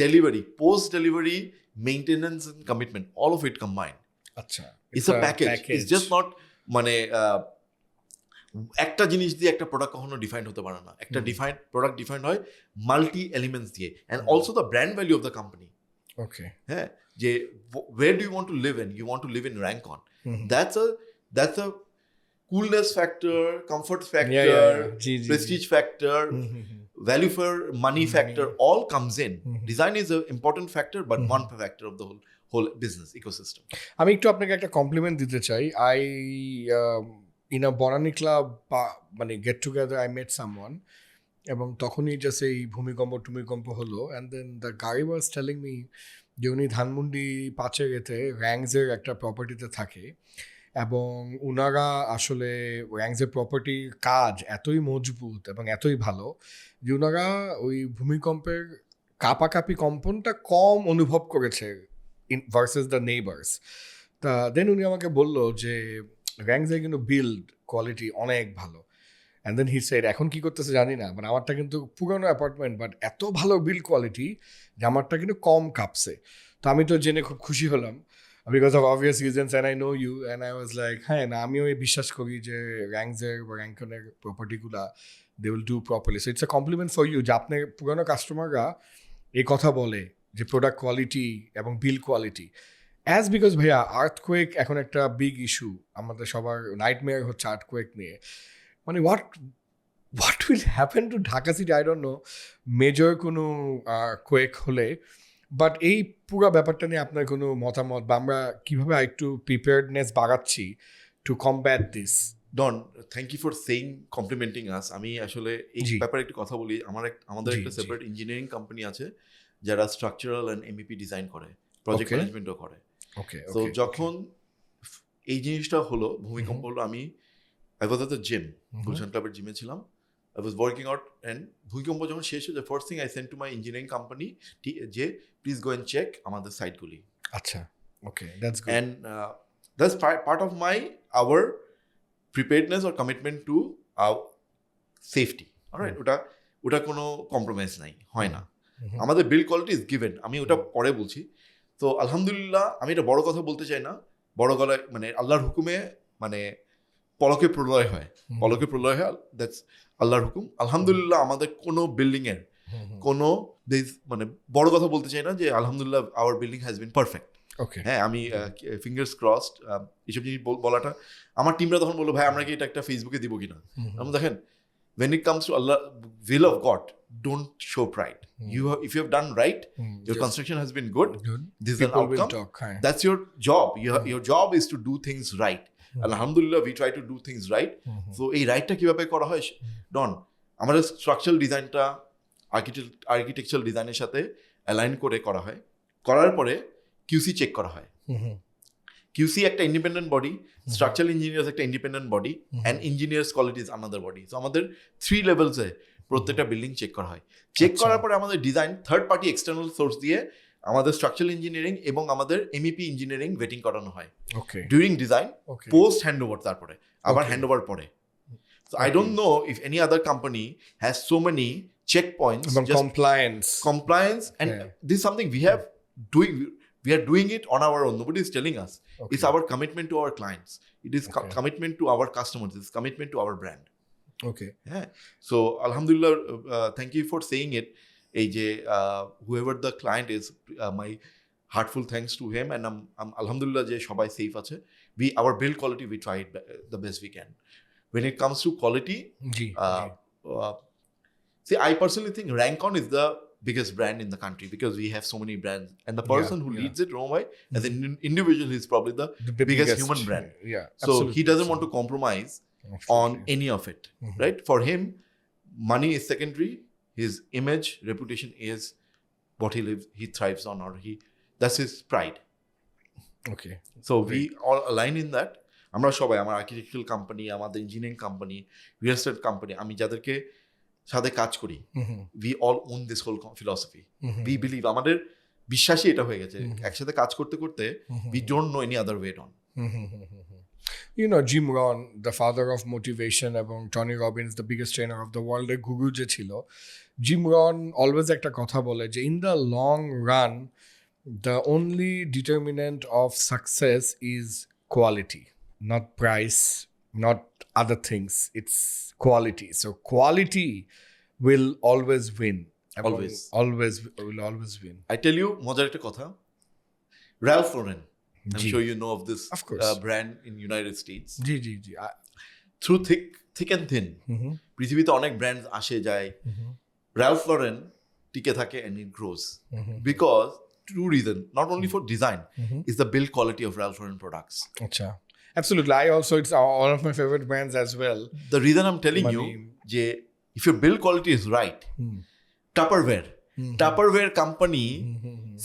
[SPEAKER 1] delivery, post-delivery, maintenance and commitment, all of it combined.
[SPEAKER 2] Acha.
[SPEAKER 1] It's a package. It's just not মানে একটা জিনিস দিয়ে একটা product কখনো define হতে পারে না। একটা প্রোডাক্ট ডিফাইন হয় মাল্টি এলিমেন্টস দিয়ে, and also the brand value of the company.
[SPEAKER 2] Okay.
[SPEAKER 1] হ্যাঁ, যে where do you want to live in? You want to live in RANCON. That's a coolness factor, comfort factor, prestige factor, value for money factor, all comes in. Design is an important factor, but one factor of the whole business ecosystem.
[SPEAKER 2] আমি একটু আপনাকে একটা complement দিতে চাই। in a Bonani club মানে get together I met someone, এবং তখনই just এই ভূমিকম্প হলো, and then the guy was telling me যে উনি ধানমন্ডি 5 র্যাঙ্কসের একটা প্রপার্টিতে থাকে, এবং ওনারা আসলে র্যাঙ্কসের প্রপার্টির কাজ এতই মজবুত এবং এতই ভালো যে ওনারা ওই ভূমিকম্পের কাঁপাকাঁপি কম্পনটা কম অনুভব করেছে ভার্সেস দ্য নেইবার্স। তা দেন উনি আমাকে বললো যে র্যাঙ্কসের কিন্তু বিল্ড কোয়ালিটি অনেক ভালো, অ্যান্ড দেন হি সেড এখন কী করতেছে জানি না, মানে আমারটা কিন্তু পুরনো অ্যাপার্টমেন্ট বাট এত ভালো বিল্ড কোয়ালিটি যে আমারটা কিন্তু কম কাঁপছে। তো আমি তো জেনে খুব খুশি হলাম। because of obvious reasons, and I know you, and I was like, হ্যাঁ না আমিও এই বিশ্বাস করি যে র্যাঙ্কসের বা র্যাঙ্কনের প্রপার্টিগুলা they will do properly, so it's a compliment for you যে আপনার পুরোনো কাস্টমাররা এই কথা বলে যে প্রোডাক্ট কোয়ালিটি এবং বিল কোয়ালিটি অ্যাজ বিকজ ভাইয়া আর্থকোয়েক এখন একটা বিগ ইস্যু আমাদের সবার, নাইটমেয়ার হচ্ছে আর্থকোয়েক নিয়ে, মানে what will happen to Dhaka city I don't know major কোনো কোয়েক হলে, বাট এই পুরো ব্যাপারটা নিয়ে আপনার কোনো মতামত বা আমরা কীভাবে একটু প্রিপেয়ার্ডনেস বাড়াচ্ছি to combat this?
[SPEAKER 1] Don, thank you for saying complimenting us. আমি আসলে এই ব্যাপারে একটু কথা বলি। আমাদের একটা সেপারেট ইঞ্জিনিয়ারিং কোম্পানি আছে যারা স্ট্রাকচারাল অ্যান্ড এমইপি ডিজাইন করে, প্রজেক্ট ম্যানেজমেন্টও করে। তো যখন এই জিনিসটা হলো, ভূমিকম্প হলো, I was at the gym, Gulshan ক্লাবের জিমে ছিলাম। I was working out, and ভূমিকম্প যখন শেষ হয়ে যায়, first thing I send to my engineering company যে প্লিজ গো অ্যান্ড চেক আমাদের সাইটগুলি।
[SPEAKER 2] আচ্ছা, okay, that's good.
[SPEAKER 1] And that's part of our preparedness or commitment to safety. Alright, ওটা কোনো কম্প্রোমাইজ নাই, হয় না। আমাদের বিল্ড কোয়ালিটি ইজ গিভেন, আমি ওটা পরে বলছি। তো আলহামদুলিল্লাহ, আমি এটা বড় কথা বলতে চাই না, বড় গলায়, মানে আল্লাহর হুকুমে, মানে পলকে প্রলয় হয়, দ্যাটস আল্লাহর হুকুম। আলহামদুলিল্লাহ, আমাদের কোনো বিল্ডিংয়ের কোনো মানে বড় কথা বলতে চাই না যে আলহামদুলিল্লাহ our building has been perfect. হ্যাঁ, আমি ফিঙ্গার্স ক্রসড এইসব জিনিস বলাটা, আমার টিমরা তখন বললো ভাই আমরা কি এটা একটা ফেসবুকে দিব কিনা। আমি দেখেন, when it comes to Allah will of God, don't show pride. If you have done right, your construction has been good. This is an outcome. That's your job. Your job is to do things right. Alhamdulillah, we try to do things right. So এই রাইটটা কিভাবে করা হয়, ডন, আমাদের structural ডিজাইনটা architectural ডিজাইনের সাথে align করে করা হয়। করার পরে কিউসি চেক করা হয়। কিউসি একটা ইন্ডিপেন্ডেন্ট বডি, স্ট্রাকচারাল ইঞ্জিনিয়ার্স একটা independent body, and engineers quality is another body. So আমাদের 3 লেভেলসে প্রত্যেকটা বিল্ডিং চেক করা হয়। চেক করার পরে আমাদের design third party external source দিয়ে আমাদের স্ট্রাকচারাল ইঞ্জিনিয়ারিং এবং আমাদের এমইপি ইঞ্জিনিয়ারিং ভেটিং করানো হয় during design, post hand over, তারপরে আবার হ্যান্ড ওভার পরে। So I don't know if any other company has so many checkpoints, just compliance, and this is something we are doing it on our own. Nobody is telling us. It's our commitment to our clients. It is commitment to our customers. It's commitment to our brand.
[SPEAKER 2] Okay.
[SPEAKER 1] Yeah. So alhamdulillah, thank you for saying it. Whoever the client is, my heartful thanks to him, and I'm alhamdulillah je shobai safe ache. Our build quality we try it the best we can. When it comes to quality, see, I personally think RANCON is the biggest brand in the country because we have so many brands, and the person who leads it, Romai, as an individual, he's probably the biggest human brand.
[SPEAKER 2] Yeah,
[SPEAKER 1] so he doesn't want to compromise on any of it, right? For him, money is secondary. His image, reputation is what he thrives on, or that's his pride.
[SPEAKER 2] Okay.
[SPEAKER 1] So we all align in that. আমরা সবাই, আমার architectural company, আমাদের engineering company, real estate company, আমি যাদেরকে সাথে কাজ করি, we all own this whole philosophy. We believe, আমাদের বিশ্বাসই এটা হয়ে গেছে, একসাথে কাজ করতে করতে we don't know any other way on.
[SPEAKER 2] You know, Jim Rohn, the father of motivation, এবং Tony Robbins, the biggest trainer of the world, এর গুরু যে ছিল, জিম রন অলওয়েজ একটা কথা বলে যে in the long run the only determinant of success is quality, not price, not other things. It's quality. So quality will always win. Will always win.
[SPEAKER 1] I tell you, মজার একটা কথা, Ralph Lauren, I'm sure you know of this brand in United States.
[SPEAKER 2] G
[SPEAKER 1] Through thick and thin, পৃথিবীতে অনেক brands আসে যায়, Ralph Lauren টিকে থাকে and it grows because two reasons, not only for design, is the build quality of Ralph Lauren products.
[SPEAKER 2] Acha. Absolutely. It's one of my favorite brands as well.
[SPEAKER 1] The reason I'm telling you, if your build quality is right, Tupperware company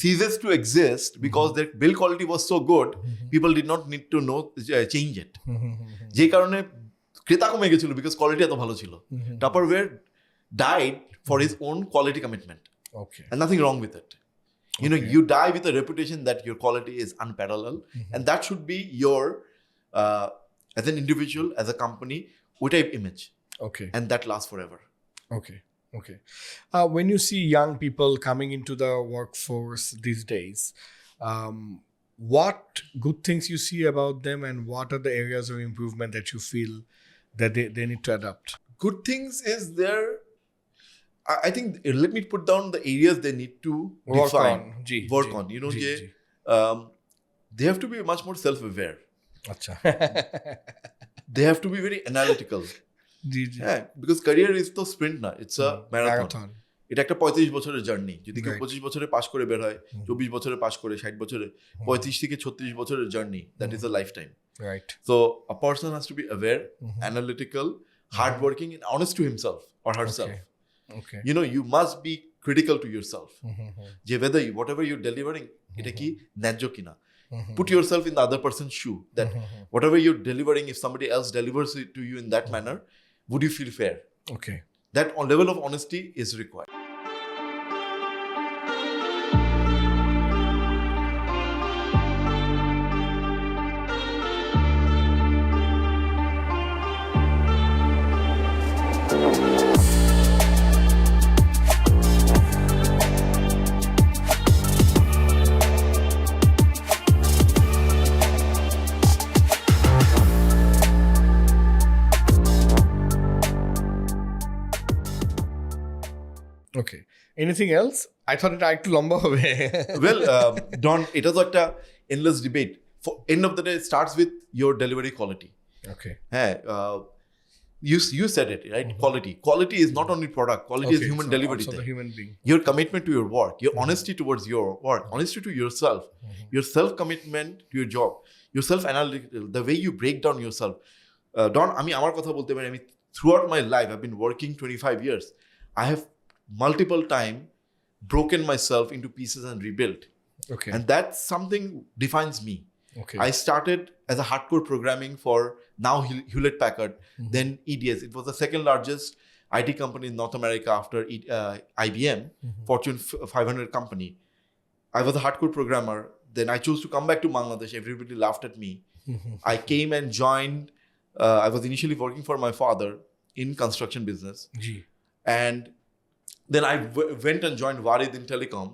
[SPEAKER 1] ceases to exist because their build quality was so good, people did not need to change it. যে কারণে ক্রেতা কমে গেছিল because quality এত ভালো ছিল. Tupperware died for his own quality commitment.
[SPEAKER 2] Okay.
[SPEAKER 1] And nothing wrong with it. You know, you die with a reputation that your quality is unparalleled, and that should be your as an individual, as a company, with a image.
[SPEAKER 2] Okay.
[SPEAKER 1] And that lasts forever.
[SPEAKER 2] Okay. When you see young people coming into the workforce these days, what good things you see about them and what are the areas of improvement that you feel that they need to adapt?
[SPEAKER 1] Good things is there. I think let me put down the areas they need to work on. You know, they have to be much more self-aware.
[SPEAKER 2] Acha.
[SPEAKER 1] They have to be very analytical. Yeah, because career is to sprint na, it's a marathon. এটা একটা 35 বছরের journey. যদি কেউ 25 বছরে pass করে বের হয়, 24 বছরে পাস করে, 60 বছরে, 35 থেকে 36 বছরের journey, that is a lifetime.
[SPEAKER 2] Right.
[SPEAKER 1] So a person has to be aware, analytical, hardworking, and honest to himself or herself.
[SPEAKER 2] Okay.
[SPEAKER 1] You know, you must be critical to yourself. যে whether whatever you're delivering, এটা কি ন্যায্য কিনা? Put yourself in the other person's shoe. That whatever you're delivering, if somebody else delivers it to you in that manner, would you feel fair?
[SPEAKER 2] Okay.
[SPEAKER 1] That level of honesty is required.
[SPEAKER 2] Okay. Anything else? I thought it একটু লম্বা হবে।
[SPEAKER 1] Well, Don, it is like a endless debate. For end of the day, it starts with your delivery quality.
[SPEAKER 2] Okay.
[SPEAKER 1] You said it, right? Quality is not only product. Quality is human delivery.
[SPEAKER 2] Also the human being.
[SPEAKER 1] Your commitment to your work, your honesty towards your work, honesty to yourself, your self-commitment to your job, your self-analytical, the way you break down yourself. Don, আমি আমার কথা বলতে পারি, throughout my life, I've been working 25 years. I have multiple time broken myself into pieces and rebuilt.
[SPEAKER 2] Okay.
[SPEAKER 1] And that's something defines me.
[SPEAKER 2] Okay.
[SPEAKER 1] I started as a hardcore programming for now Hewlett Packard, then EDS. It was the second largest IT company in North America after IBM, Fortune 500 company. I was a hardcore programmer. Then I chose to come back to Bangladesh. Everybody laughed at me. I came and joined. I was initially working for my father in construction business. And then I went and joined Warid in telecom.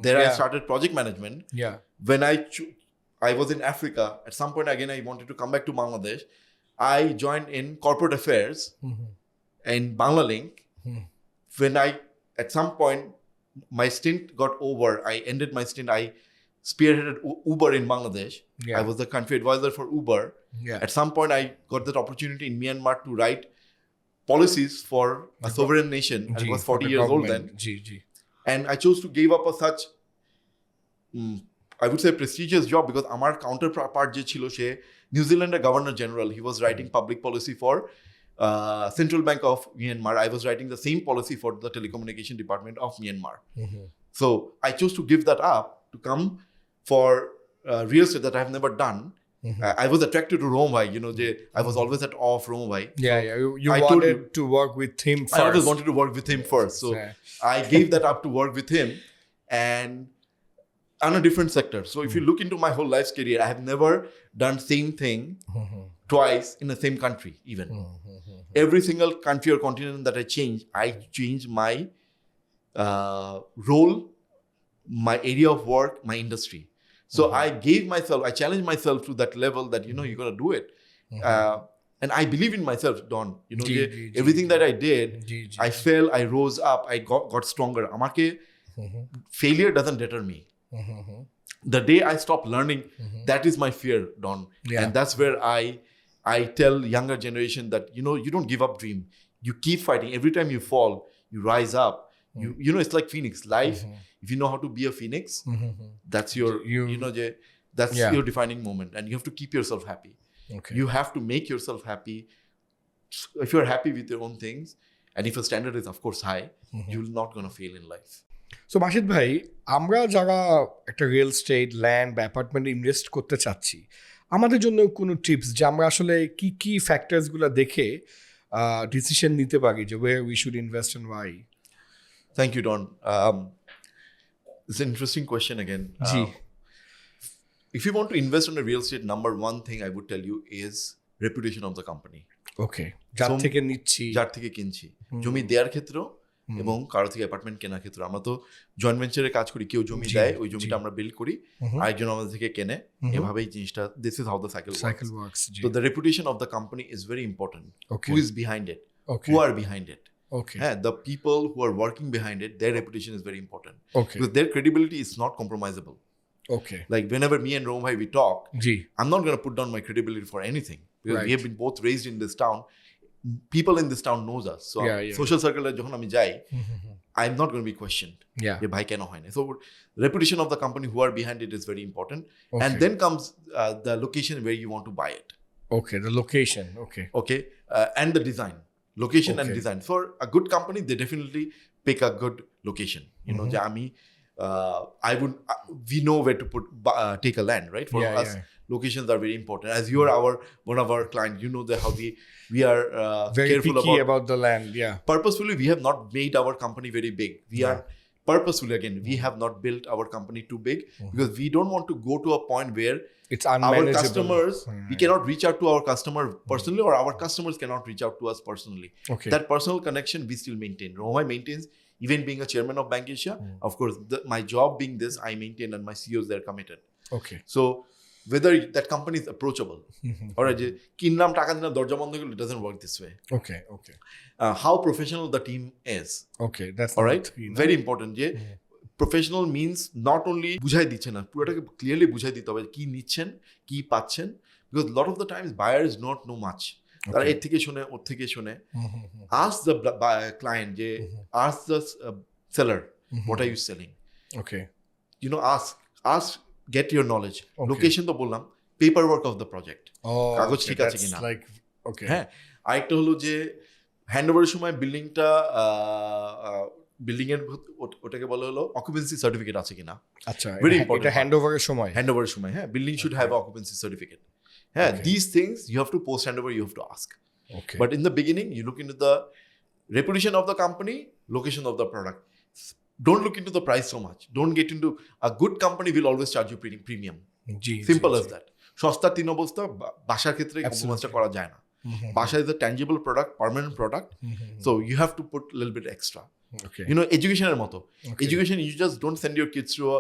[SPEAKER 1] There I started project management.
[SPEAKER 2] Yeah.
[SPEAKER 1] When I was in Africa, at some point again I wanted to come back to Bangladesh. I joined in corporate affairs in Banglalink. When at some point my stint got over, I ended my stint. I spearheaded Uber in Bangladesh.
[SPEAKER 2] Yeah.
[SPEAKER 1] I was the country advisor for Uber.
[SPEAKER 2] Yeah.
[SPEAKER 1] At some point I got that opportunity in Myanmar to write policies for a sovereign nation. I was 40 years old then. And I chose to give up a such, I would say, prestigious job because our counterpart je chilo she New Zealander Governor General. He was writing public policy for Central Bank of Myanmar. I was writing the same policy for the telecommunication department of Myanmar. So I chose to give that up to come for real estate that I have never done. I was attracted to Romai, you know, I was always at awe of Romai.
[SPEAKER 2] Yeah, you wanted to work with him first.
[SPEAKER 1] I always wanted to work with him first. So I gave that up to work with him and on a different sector. So if you look into my whole life's career, I have never done same thing twice in the same country even. Every single country or continent that I change my role, my area of work, my industry. So I challenged myself to that level that, you know, you're going to do it. And I believe in myself, Don. You know, everything that I did, I fell, I rose up, I got stronger. Amake, failure doesn't deter me. The day I stop learning, that is my fear, Don.
[SPEAKER 2] Yeah.
[SPEAKER 1] And that's where I tell younger generation that, you know, you don't give up dream. You keep fighting. Every time you fall, you rise up. You know, it's like Phoenix. Life, if you know how to be a Phoenix, that's your, your defining moment. And you have to keep yourself happy.
[SPEAKER 2] Okay.
[SPEAKER 1] You have to make yourself happy. If you're happy with your own things, and if your standard is, of course, high, you're not going to fail in life.
[SPEAKER 2] So, Mashid bhai, আমরা যারা একটা real estate, land বা অ্যাপার্টমেন্টে invest করতে চাচ্ছি, আমাদের জন্য কোনো টিপস যে আমরা আসলে কি ফ্যাক্টরসগুলো দেখে ডিসিশন নিতে পারি যে where we should invest and why?
[SPEAKER 1] Thank you, Don. It's an interesting question again. If you want to invest in a real estate, number one thing I would tell you is reputation of the company.
[SPEAKER 2] Okay. যার থেকে নিচ্ছি,
[SPEAKER 1] যার থেকে কিনছি, জমি দেওয়ার ক্ষেত্রেও এবং কারো থেকে অ্যাপার্টমেন্ট কেনার ক্ষেত্রে আমরা তো জয়েন্ট ভেঞ্চারে কাজ করি, কেউ জমি দেয়, ওই জমিটা আমরা বিল্ড করি, আরেকজন আমাদের থেকে কেনে, এভাবেই জিনিসটা, this is how the cycle works. So the reputation of the company is very important. Who is behind it? Who are behind it? The people who are working behind it, their reputation is very important. Because their credibility is not compromisable. Like whenever me and Rom bhai we talk, I'm not going to put down my credibility for anything, because we have been both raised in this town. People in this town knows us. So social circle e jokhon ami jai, I'm not going to be questioned. Je bhai keno hoy na. So reputation of the company, who are behind it, is very important. And then comes the location where you want to buy it.
[SPEAKER 2] The location.
[SPEAKER 1] And the design. Location and design. For a good company, they definitely pick a good location. You know, we know where to take a land, right? For us, locations are very important. As you are one of our clients, you know how we are
[SPEAKER 2] very
[SPEAKER 1] careful
[SPEAKER 2] picky about the land.
[SPEAKER 1] Purposefully, we have not made our company very big. We are purposefully, again, we have not built our company too big, because we don't want to go to a point where
[SPEAKER 2] it's unmanageable.
[SPEAKER 1] Our customers, we cannot reach out to our customer personally, or our customers cannot reach out to us personally. That personal connection we still maintain. Romai maintains, even being a chairman of Bank Asia. Of course, my job being this, I maintain, and my CEOs, they're committed. So whether that company is approachable, or kinnam taka dinam dorja bondo hole, it doesn't work this way. How professional the team is.
[SPEAKER 2] That's
[SPEAKER 1] all right. Very important. Professional means not only বুঝাই দিচ্ছে না, পুরোটাকে clearly বুঝাই দিতে হবে কি নিচ্ছেন, কি পাচ্ছেন, because lot of the times buyers not know much. তারা এর থেকে শুনে, ওর থেকে শুনে। Ask the client, ask the seller, what are you selling? You know, ask, get your knowledge. Location তো বললাম, paperwork of the project, কাগজ ঠিক আছে কিনা। হ্যাঁ, আরেকটা হলো যে হ্যান্ডওভারের সময় বিল্ডিংটা, বিল্ডিং এর ওটাকে বলা হলো অকুপেন্সি সার্টিফিকেট আছে কিনা। Very important.
[SPEAKER 2] এটা হ্যান্ডওভারের সময়,
[SPEAKER 1] হ্যাঁ, building should have occupancy certificate. হ্যাঁ, this things you have to post handover, you have to ask. But in the beginning you look into the reputation of the company, location of the product. Don't look into the price so much. Don't get into, a good company will always charge you premium. Simple as that. সস্তা তিন অবস্থা, বাসার ক্ষেত্রে কম্প্রোমাইজটা করা যায় না। Basha is a tangible product, permanent product. So you have to put a little bit extra. You know, education er moto. Education, you just don't send your kids to a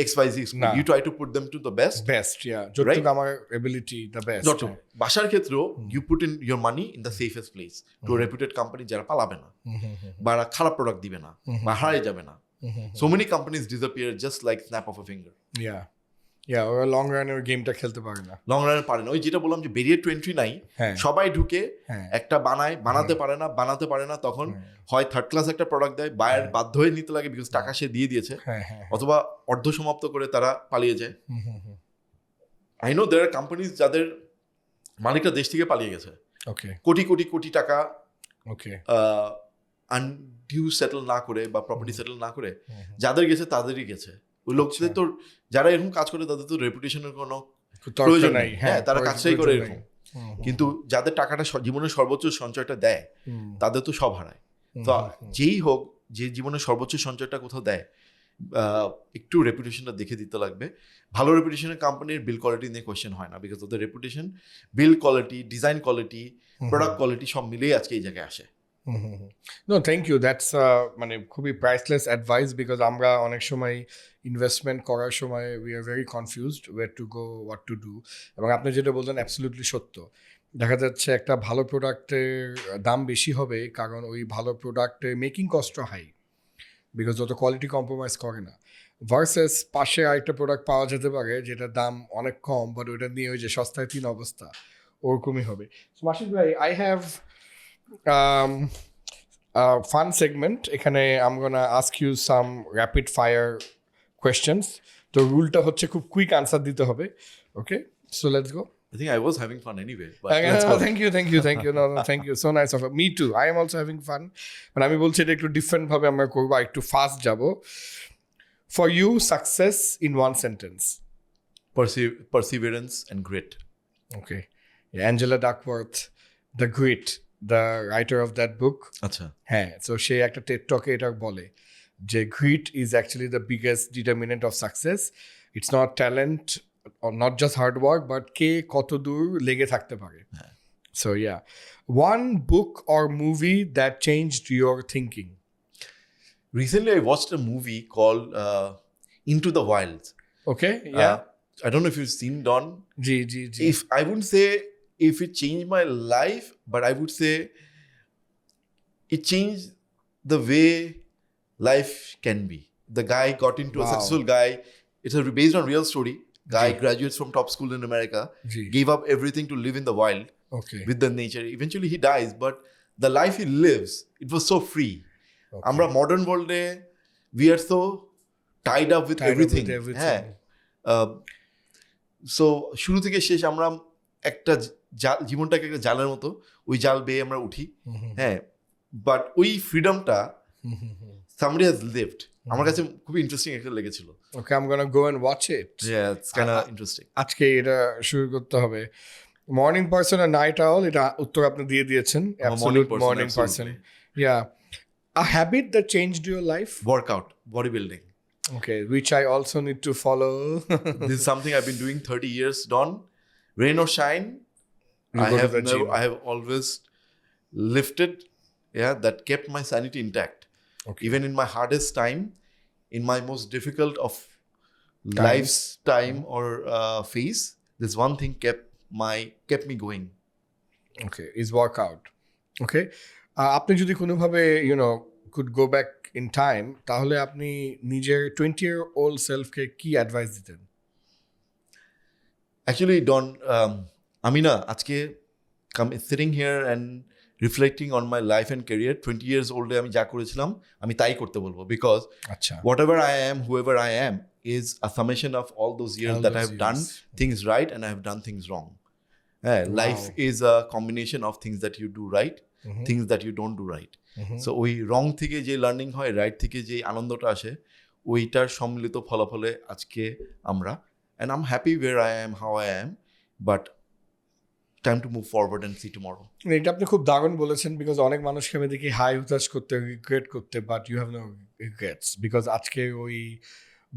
[SPEAKER 1] XYZ school. You try to put them to the best.
[SPEAKER 2] Jottuk amar ability, the best.
[SPEAKER 1] Bashar khetre you put in your money in the safest place, to a reputed company jara palabe na, ba kharap product dibe na, ba haray jabe na. So many companies disappear just like snap of a finger.
[SPEAKER 2] ওরা long রানের গেমটা খেলতে পারে না,
[SPEAKER 1] long রানে পারে না। ওই যেটা বললাম যে ব্যারিয়ার টু এন্ট্রি নাই, সবাই ঢুকে একটা বানাতে পারে না, তখন হয় থার্ড ক্লাস একটা প্রোডাক্ট দেয়, বায়ার বাধ্য হয়ে নিতে লাগে, বিকজ টাকা সে দিয়ে দিয়েছে, অথবা অর্ধ সমাপ্ত করে তারা পালিয়ে যায়। I know there are companies যাদের মালিকরা দেশ থেকে পালিয়ে গেছে, কোটি কোটি কোটি টাকা আনডিউ সেটেল না করে বা প্রপার্টি সেটেল না করে, যাদের গেছে তাদেরই গেছে। ওই লোকদের তো, যারা এরকম কাজ করে তাদের তো রেপুটেশনের কোনো প্রয়োজন নাই, হ্যাঁ, তারা কাজটাই করে এরকম। কিন্তু যাদের টাকাটা জীবনের সর্বোচ্চ সঞ্চয়টা দেয়, তাদের তো সব হারায়। তো যেই হোক, যে জীবনের সর্বোচ্চ সঞ্চয়টা কোথাও দেয়, একটু রেপুটেশনটা দেখে দিতে লাগবে। ভালো রেপুটেশনের কোম্পানির বিল কোয়ালিটি নিয়ে কোয়েশ্চেন হয় না, বিকজ ওদের রেপুটেশন, বিল quality, design quality, product quality সব মিলিয়ে আজকে এই জায়গায় আসে।
[SPEAKER 2] No, thank you. That's মানে খুবই প্রাইসলেস অ্যাডভাইস, বিকজ আমরা অনেক সময় ইনভেস্টমেন্ট করার সময় we are very confused where to go, what to do. এবং আপনি যেটা বললেন অ্যাবসলিউটলি সত্য। দেখা যাচ্ছে একটা ভালো প্রোডাক্টের দাম বেশি হবে, কারণ ওই ভালো প্রোডাক্টের মেকিং কস্ট হাই, বিকজ যত কোয়ালিটি কম্প্রোমাইজ করে না। ভার্সেস পাশে আরেকটা প্রোডাক্ট পাওয়া যেতে পারে যেটার দাম অনেক কম, বাট ওইটা নিয়ে ওই যে সস্তায় তিন অবস্থা, ওরকমই হবে। মাসিদ ভাই, আই হ্যাভ fun segment. এখানে I'm gonna ask you some rapid fire questions. তো রুলটা হচ্ছে খুব কুইক আনসার দিতে হবে। Okay, so let's go.
[SPEAKER 1] I think I was having fun anyway. But
[SPEAKER 2] thank you. No, thank you. So nice of you. Me too. I am also having fun. But আমি বলছি এটা একটু different ভাবে আমরা করবো, একটু ফাস্ট যাব। For you, success in one sentence.
[SPEAKER 1] Perseverance and grit.
[SPEAKER 2] Okay. Angela Duckworth, the grit, the writer of that book.
[SPEAKER 1] আচ্ছা,
[SPEAKER 2] হ্যাঁ, সো সে একটা টেড টকে এটা বলে যে grit is actually the biggest determinant of success. It's not talent or not just hard work, but কে কত দূর লেগে থাকতে পারে। So yeah, one book or movie that changed your thinking.
[SPEAKER 1] Recently, I watched a movie called Into the Wilds.
[SPEAKER 2] Okay, yeah.
[SPEAKER 1] I don't know if you've seen Don.
[SPEAKER 2] Ji.
[SPEAKER 1] If I wouldn't say if it changed my life, but I would say it changed the way life can be. The guy got into a
[SPEAKER 2] Wow.
[SPEAKER 1] successful guy. It's based on real story. Guy
[SPEAKER 2] Ji.
[SPEAKER 1] graduates from top school in America,
[SPEAKER 2] Ji.
[SPEAKER 1] gave up everything to live in the wild
[SPEAKER 2] Okay.
[SPEAKER 1] with the nature. Eventually he dies, but the life he lives, it was so free.
[SPEAKER 2] Okay.
[SPEAKER 1] আমরা modern ওয়ার্ল্ডে we are so Tide up with
[SPEAKER 2] Tied up
[SPEAKER 1] everything
[SPEAKER 2] with everything.
[SPEAKER 1] হ্যাঁ so শুরু থেকে শেষ আমরা একটা জীবনটাকে একটা জালের মতো ওই জাল বেয়ে আমরা উঠি হ্যাঁ বাট ওই ফ্রিডমটা সামবডি হ্যাজ লিভড আমার কাছে খুবই ইন্টারেস্টিং একটা লেগেছিল
[SPEAKER 2] Okay, I'm gonna go and watch it.
[SPEAKER 1] It's kind of interesting
[SPEAKER 2] আজকে এটা শুরু করতে হবে মর্নিং পারসন আর নাইট আউল এটা উত্তর আপনি দিয়ে দিয়েছেন absolute morning person yeah a habit that changed your life
[SPEAKER 1] workout body building
[SPEAKER 2] okay which I also need to follow
[SPEAKER 1] this is something I've been doing 30 years Don rain or shine
[SPEAKER 2] You go to the gym.
[SPEAKER 1] I have always lifted that kept my sanity intact
[SPEAKER 2] Okay.
[SPEAKER 1] even in my hardest time in my most difficult of
[SPEAKER 2] Times.
[SPEAKER 1] life's time or phase this one thing kept me going
[SPEAKER 2] okay is workout okay আপনি যদি কোনোভাবে could go back in time তাহলে আপনি নিজের 20-year-old সেলফকে কি advice দিতেন
[SPEAKER 1] actually Don আমি না আজকে sitting here and reflecting on my life and career 20 years old আমি যা করেছিলাম আমি তাই করতে বলবো because
[SPEAKER 2] আচ্ছা
[SPEAKER 1] whatever I am whoever I am is a summation of all those years
[SPEAKER 2] All
[SPEAKER 1] that I
[SPEAKER 2] those
[SPEAKER 1] have
[SPEAKER 2] years.
[SPEAKER 1] done things right and I have done things wrong life is a combination of things that you do right things that you don't do right so ওই wrong থেকে যে learning হয় right থেকে যে আনন্দটা আসে ওইটার সম্মিলিত ফলাফলে আজকে আমরা and I'm happy where I am how I am but time to move forward and see tomorrow
[SPEAKER 2] এটা আপনি খুব দারুণ বলেছেন বিকজ অনেক মানুষকে আমি দেখি হাই হুতাশ করতে রিগ্রেট করতে but you have no regrets because আজকে ওই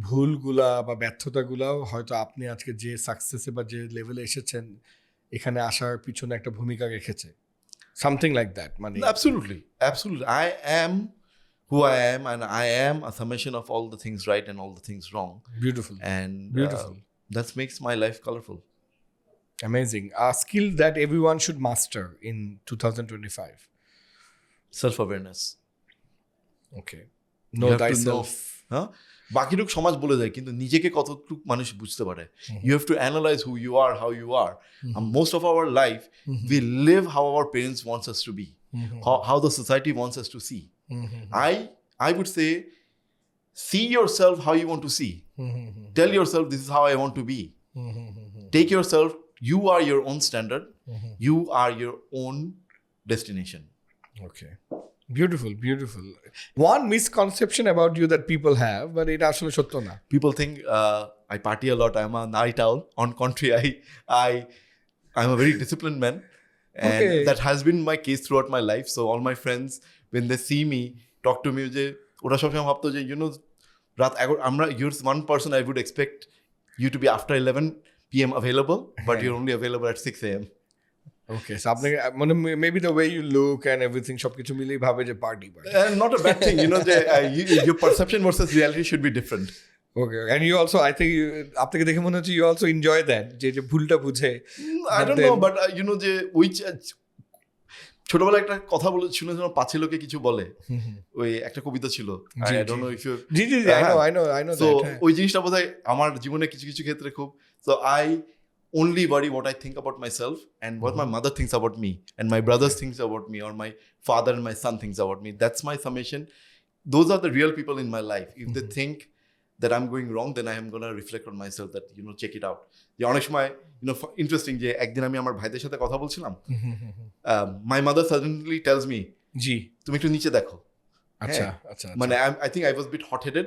[SPEAKER 2] ভুলগুলা বা ব্যর্থতাগুলাও হয়তো আপনি আজকে যে সাকসেসে বা যে লেভেলে এসেছেন এখানে আসার পিছনে একটা ভূমিকা রেখেছে সামথিং লাইক দ্যাট মানে
[SPEAKER 1] absolutely I am who I am and I am a summation of all the things right and all the things wrong
[SPEAKER 2] beautiful
[SPEAKER 1] and
[SPEAKER 2] Beautiful.
[SPEAKER 1] that makes my life colorful
[SPEAKER 2] amazing a skill that everyone should master in 2025
[SPEAKER 1] self-awareness
[SPEAKER 2] okay
[SPEAKER 1] You
[SPEAKER 2] know
[SPEAKER 1] have to
[SPEAKER 2] thyself
[SPEAKER 1] হ্যাঁ বাকিটুক সমাজ বলে দেয় কিন্তু নিজেকে কতটুকু মানুষ বুঝতে পারে you have to analyze who you are how you are and most of our life we live how our parents wants us to be how the society wants us to see I would say see yourself how you want to see tell yourself this is how I want to be take yourself you are your own standard you are your own destination
[SPEAKER 2] okay beautiful one misconception about you that people have but এটা আসলে সত্য না
[SPEAKER 1] people think I party a lot I'm a night owl on contrary I'm a very disciplined man and
[SPEAKER 2] Okay.
[SPEAKER 1] that has been my case throughout my life so all my friends when they see me talk to me যে ওরা সবসময় ভাবতো যে রাত 11 আমরা you're one person I would expect you to be after 11 p.m. available but you're only available at 6 a.m.
[SPEAKER 2] okay so আপনি মানে maybe the way you look and everything সবকিছু মিলিয়ে ভাবে যে party
[SPEAKER 1] and not a bad thing your perception versus reality should be different
[SPEAKER 2] okay and you also I think আপনাকে দেখে মনে হচ্ছে you also enjoy that যে ভুলটা বুঝে
[SPEAKER 1] I don't know but যে which ছোটবেলায় একটা কথা বলে শুনেছিলাম পাছে লোকে কিছু বলে ওই একটা কবিতা ছিল I don't know if you
[SPEAKER 2] G I know
[SPEAKER 1] so
[SPEAKER 2] that
[SPEAKER 1] ওই জিনিসটা বোধহয় আমার জীবনে কিছু কিছু ক্ষেত্রে খুব so I only worry what I think about myself and what my mother thinks about me and my brothers thinks about me or my father and my son thinks about me that's my summation those are the real people in my life if they think that I'm going wrong then I am going to reflect on myself that check it out যে অনেক সময় interesting যে একদিন আমি আমার ভাইদের সাথে কথা বলছিলাম my mother suddenly tells me
[SPEAKER 2] জি
[SPEAKER 1] তুমি একটু নিচে দেখো
[SPEAKER 2] আচ্ছা
[SPEAKER 1] মানে I think I was a bit hot-headed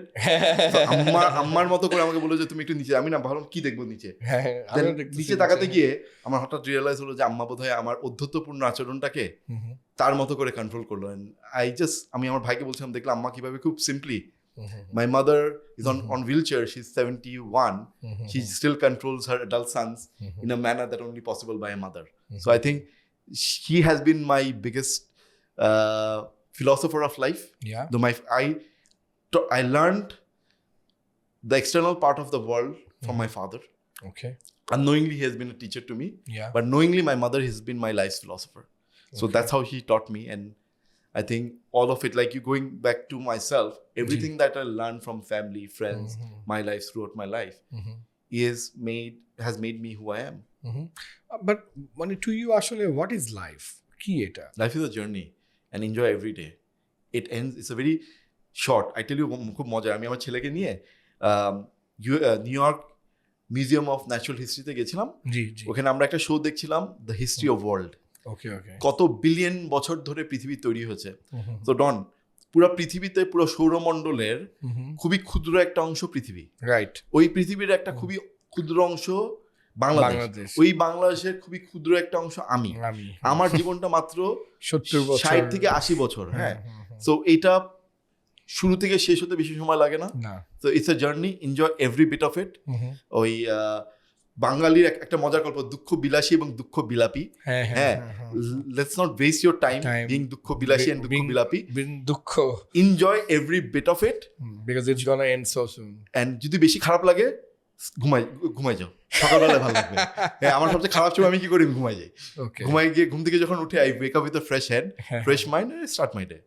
[SPEAKER 1] আম্মার মতো করে আমাকে বললো যে তুমি একটু নিচে আমি না ভাবলাম কি দেখবো নিচে Then নিচে তাকাতে গিয়ে আমার হঠাৎ রিয়েলাইজ হলো যে আম্মা বোধহয় আমার অধ্যত্বপূর্ণ আচরণটাকে তার মতো করে কন্ট্রোল করলো আমি আমার ভাইকে বলছিলাম দেখলাম আম্মা কিভাবে খুব simply my mother is on wheelchair she's 71 she still controls her adult sons in a manner that only possible by a mother so I think she has been my biggest philosopher of life
[SPEAKER 2] yeah
[SPEAKER 1] though I learned the external part of the world from my father.
[SPEAKER 2] Okay.
[SPEAKER 1] Unknowingly, he has been a teacher to me.
[SPEAKER 2] Yeah.
[SPEAKER 1] But knowingly, my mother has been my life's philosopher. So that's how he taught me. And I think all of it, like you going back to myself, everything that I learned from family, friends, my life throughout my life has made me who I am.
[SPEAKER 2] But to you, actually, what is life? Ki eta?
[SPEAKER 1] Life is a journey and enjoy every day. It ends, it's a very short. I tell you, খুব মজা, আমি আমার ছেলেকে নিয়ে New York Museum of Natural হিস্ট্রিতে গেছিলাম। ওখানে আমরা একটা শো দেখছিলাম, দ্য হিস্ট্রি অফ ওয়ার্ল্ড। কত বিলিয়ন বছর ধরে পৃথিবী তৈরি হয়েছে। তো ডন, পুরো পৃথিবীতে, পুরো সৌরমণ্ডলের খুবই ক্ষুদ্র একটা অংশ পৃথিবী, রাইট? ওই পৃথিবীর একটা খুবই ক্ষুদ্র অংশ বাংলাদেশ, ওই বাংলাদেশের খুবই ক্ষুদ্র একটা অংশ আমি। আমার জীবনটা মাত্র 60 থেকে 80 বছর। হ্যাঁ, সো এটা শুরু থেকে শেষ হতে বেশি সময় লাগে না। So it's a journey, enjoy every bit of it. ওই বাঙালির একটা মজার গল্প, দুঃখ বিলাসী এবং দুঃখ বিলাপী। হ্যাঁ, let's not waste your time being দুঃখ বিলাসী এন্ড দুঃখ বিলাপী। দুঃখ, enjoy every bit of it because it's gonna end so soon. And যদি বেশি খারাপ লাগে, ঘুমাই যাও, সকালবেলা ভালো লাগবে। হ্যাঁ, আমার সবচেয়ে খারাপ সময় আমি কি করি, ঘুমাই যাই। ঘুমাই গিয়ে ঘুম থেকে যখন উঠে, I wake up with a fresh head, fresh mind, and start my day.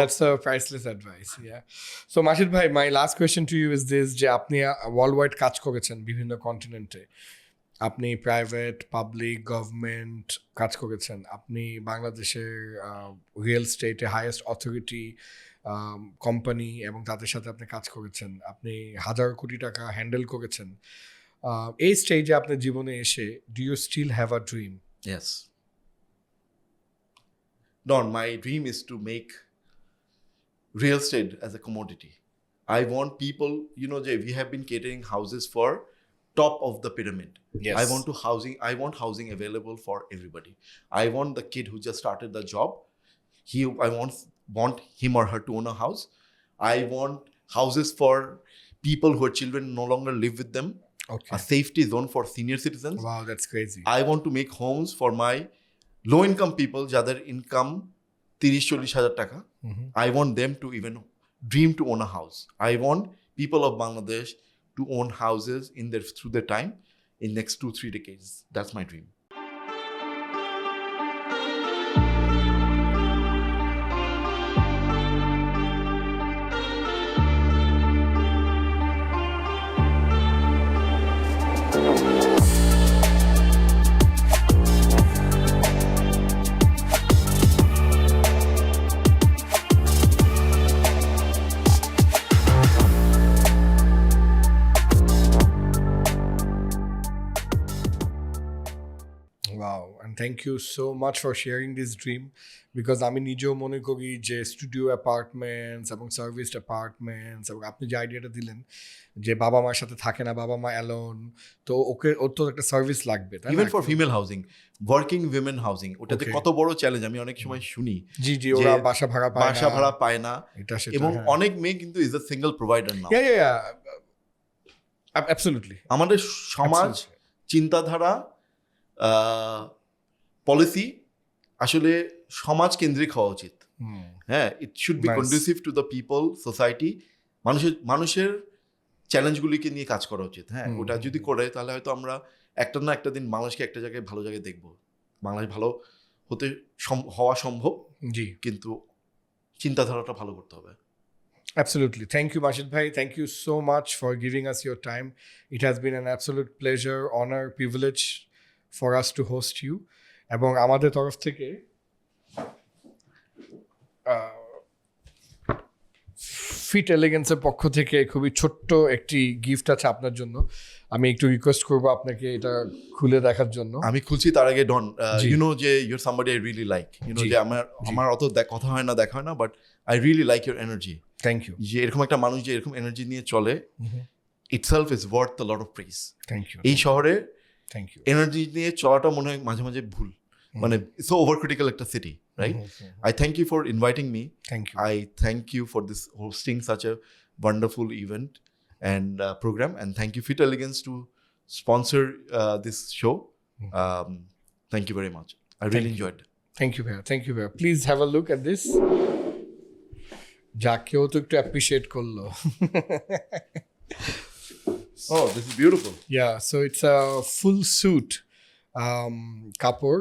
[SPEAKER 1] That's a priceless advice. Yeah. So Mashid bhai, my last question to you is this: যে আপনি ওয়ার্ল্ড কাজ করেছেন বিভিন্ন কন্টিনেন্টে, আপনি প্রাইভেট, পাবলিক, গভর্নমেন্ট কাজ করেছেন, আপনি বাংলাদেশের রিয়েল স্টেটে হাইয়েস্ট অথরিটি কোম্পানি এবং তাদের সাথে আপনি কাজ করেছেন, আপনি হাজার কোটি টাকা হ্যান্ডেল করেছেন। এই স্টেজে আপনার জীবনে এসে, do you still have a dream? Yes. Don, my dream is to make real estate as a commodity. I want people, Jay, we have been catering houses for top of the pyramid. Yes. I want housing available for everybody. I want the kid who just started the job, I want him or her to own a house. I want houses for people whose children no longer live with them. Okay. A safety zone for senior citizens. Wow, that's crazy. I want to make homes for my low income people, যাদের income 30-40 হাজার টাকা। I want them to even dream to own a house. I want people of Bangladesh to own houses through their time in next 2-3 decades. That's my dream. Thank you so much for sharing this dream, because আমি নিজেও মনে করি যে studio apartments এবং serviced apartments, এবং আপনি যে আইডিয়াটা দিলেন যে বাবা মার সাথে থাকে না, বাবা মা অ্যালোন, তো ওর তো একটা সার্ভিস লাগবে। Even for female housing, working women housing, ওটাতে কত বড় চ্যালেঞ্জ আমি অনেক সময় শুনি। জি, ওরা বাসা ভাড়া পায় না, এবং অনেক মেয়ে কিন্তু is a single provider now. Absolutely. আমাদের সমাজ, চিন্তাধারা, পলিসি আসলে সমাজ কেন্দ্রিক হওয়া উচিত। হ্যাঁ, it should be conducive to the people, society. মানুষের চ্যালেঞ্জগুলিকে নিয়ে কাজ করা উচিত। হ্যাঁ, ওটা যদি করে, তাহলে হয়তো আমরা একটা না একটা দিন বাংলাদেশকে একটা জায়গায় ভালো জায়গায় দেখবো। বাংলাদেশ ভালো হওয়া সম্ভব, জি, কিন্তু চিন্তাধারাটা ভালো করতে হবে। Absolutely. Thank you, Mashid bhai. Thank you so much for giving us your time. It has been an absolute pleasure, honor, privilege for us to host you. এবং আমাদের তরফ থেকে ফিট এলিগেন্সের পক্ষ থেকে খুবই ছোট্ট একটি গিফট আছে আপনার জন্য। আমি একটু রিকোয়েস্ট করবো আপনাকে এটা খুলে দেখার জন্য। আমি খুলছি তার আগে ডন, যে you're somebody I really like, যে আমার অত কথা হয় না, দেখা হয় না, but I really like your energy. Thank you. যে এরকম একটা মানুষ যে এরকম এনার্জি নিয়ে চলে, itself is worth a lot of praise. Thank you. এই শহরে থ্যাংক ইউ এনার্জি নিয়ে চলাটা মনে হয় মাঝে মাঝে ভুল, মানে সো ওভার ক্রিটিক্যাল একটা city, right? I thank you for inviting me. Thank you. I thank you for this hosting such a wonderful event and program, and thank you Fit Elegance to sponsor this show. Thank you very much. I really enjoyed it. Thank you, Bhaiya. Thank you, Bhaiya. Please have a look at this.
[SPEAKER 2] যা কেউ তো একটু appreciate করলো।
[SPEAKER 1] Oh, this is beautiful.
[SPEAKER 2] Yeah, so it's a full suit couple.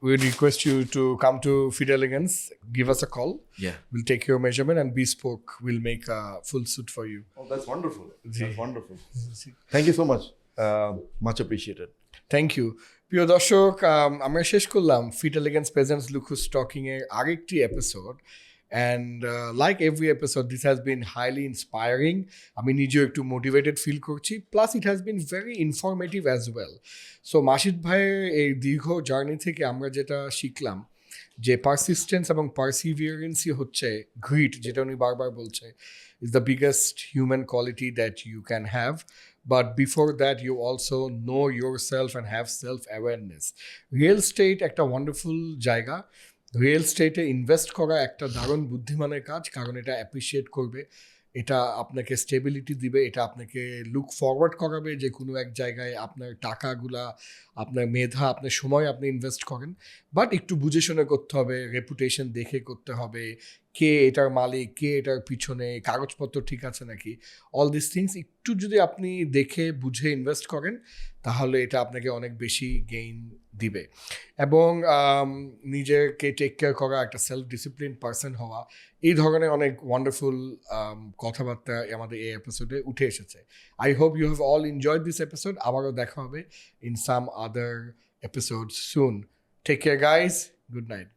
[SPEAKER 2] We request you to come to Fit Elegance, give us a call.
[SPEAKER 1] Yeah.
[SPEAKER 2] We'll take your measurement and bespoke will make a full suit for you.
[SPEAKER 1] Oh, that's wonderful.
[SPEAKER 2] Ji.
[SPEAKER 1] That's wonderful. Thank you so much. Much appreciated.
[SPEAKER 2] Thank you. প্রিয় দর্শক, আমরা শেষ করলাম Fit Elegance presents Look Who's Talking এর আরেকটি episode, and like every episode this has been highly inspiring. আমি নিজেও একটু মোটিভেটেড ফিল করছি, plus it has been very informative as well. So মাসিদ ভাইয়ের এই দীর্ঘ জার্নি থেকে আমরা যেটা শিখলাম যে পারসিস্টেন্স এবং পারসিভিয়ারেন্সই হচ্ছে গ্রিট, যেটা উনি বারবার বলছে, is the biggest human quality that you can have. But before that, you also know yourself and have self-awareness. Real estate একটা ওয়ান্ডারফুল জায়গা। রিয়েল স্টেটে ইনভেস্ট করা একটা দারুণ বুদ্ধিমানের কাজ, কারণ এটা অ্যাপ্রিসিয়েট করবে, এটা আপনাকে স্টেবিলিটি দিবে, এটা আপনাকে লুক ফরওয়ার্ড করাবে যে কোনো এক জায়গায় আপনার টাকাগুলা, আপনার মেধা, আপনার সময় আপনি ইনভেস্ট করেন। বাট একটু বুঝে শুনে করতে হবে, রেপুটেশন দেখে করতে হবে, কে এটার মালিক, কে এটার পিছনে, কাগজপত্র ঠিক আছে নাকি, অল দিস থিংস একটু যদি আপনি দেখে বুঝে ইনভেস্ট করেন তাহলে এটা আপনাকে অনেক বেশি গেইন দিবে। এবং নিজেকে টেক কেয়ার করা, একটা সেলফ ডিসিপ্লিন পারসন হওয়া, এই ধরনের অনেক ওয়ান্ডারফুল কথাবার্তা আমাদের এই এপিসোডে উঠে এসেছে। I hope you have all enjoyed this episode. আবারও দেখা হবে in some other episode soon. Take care guys, good night.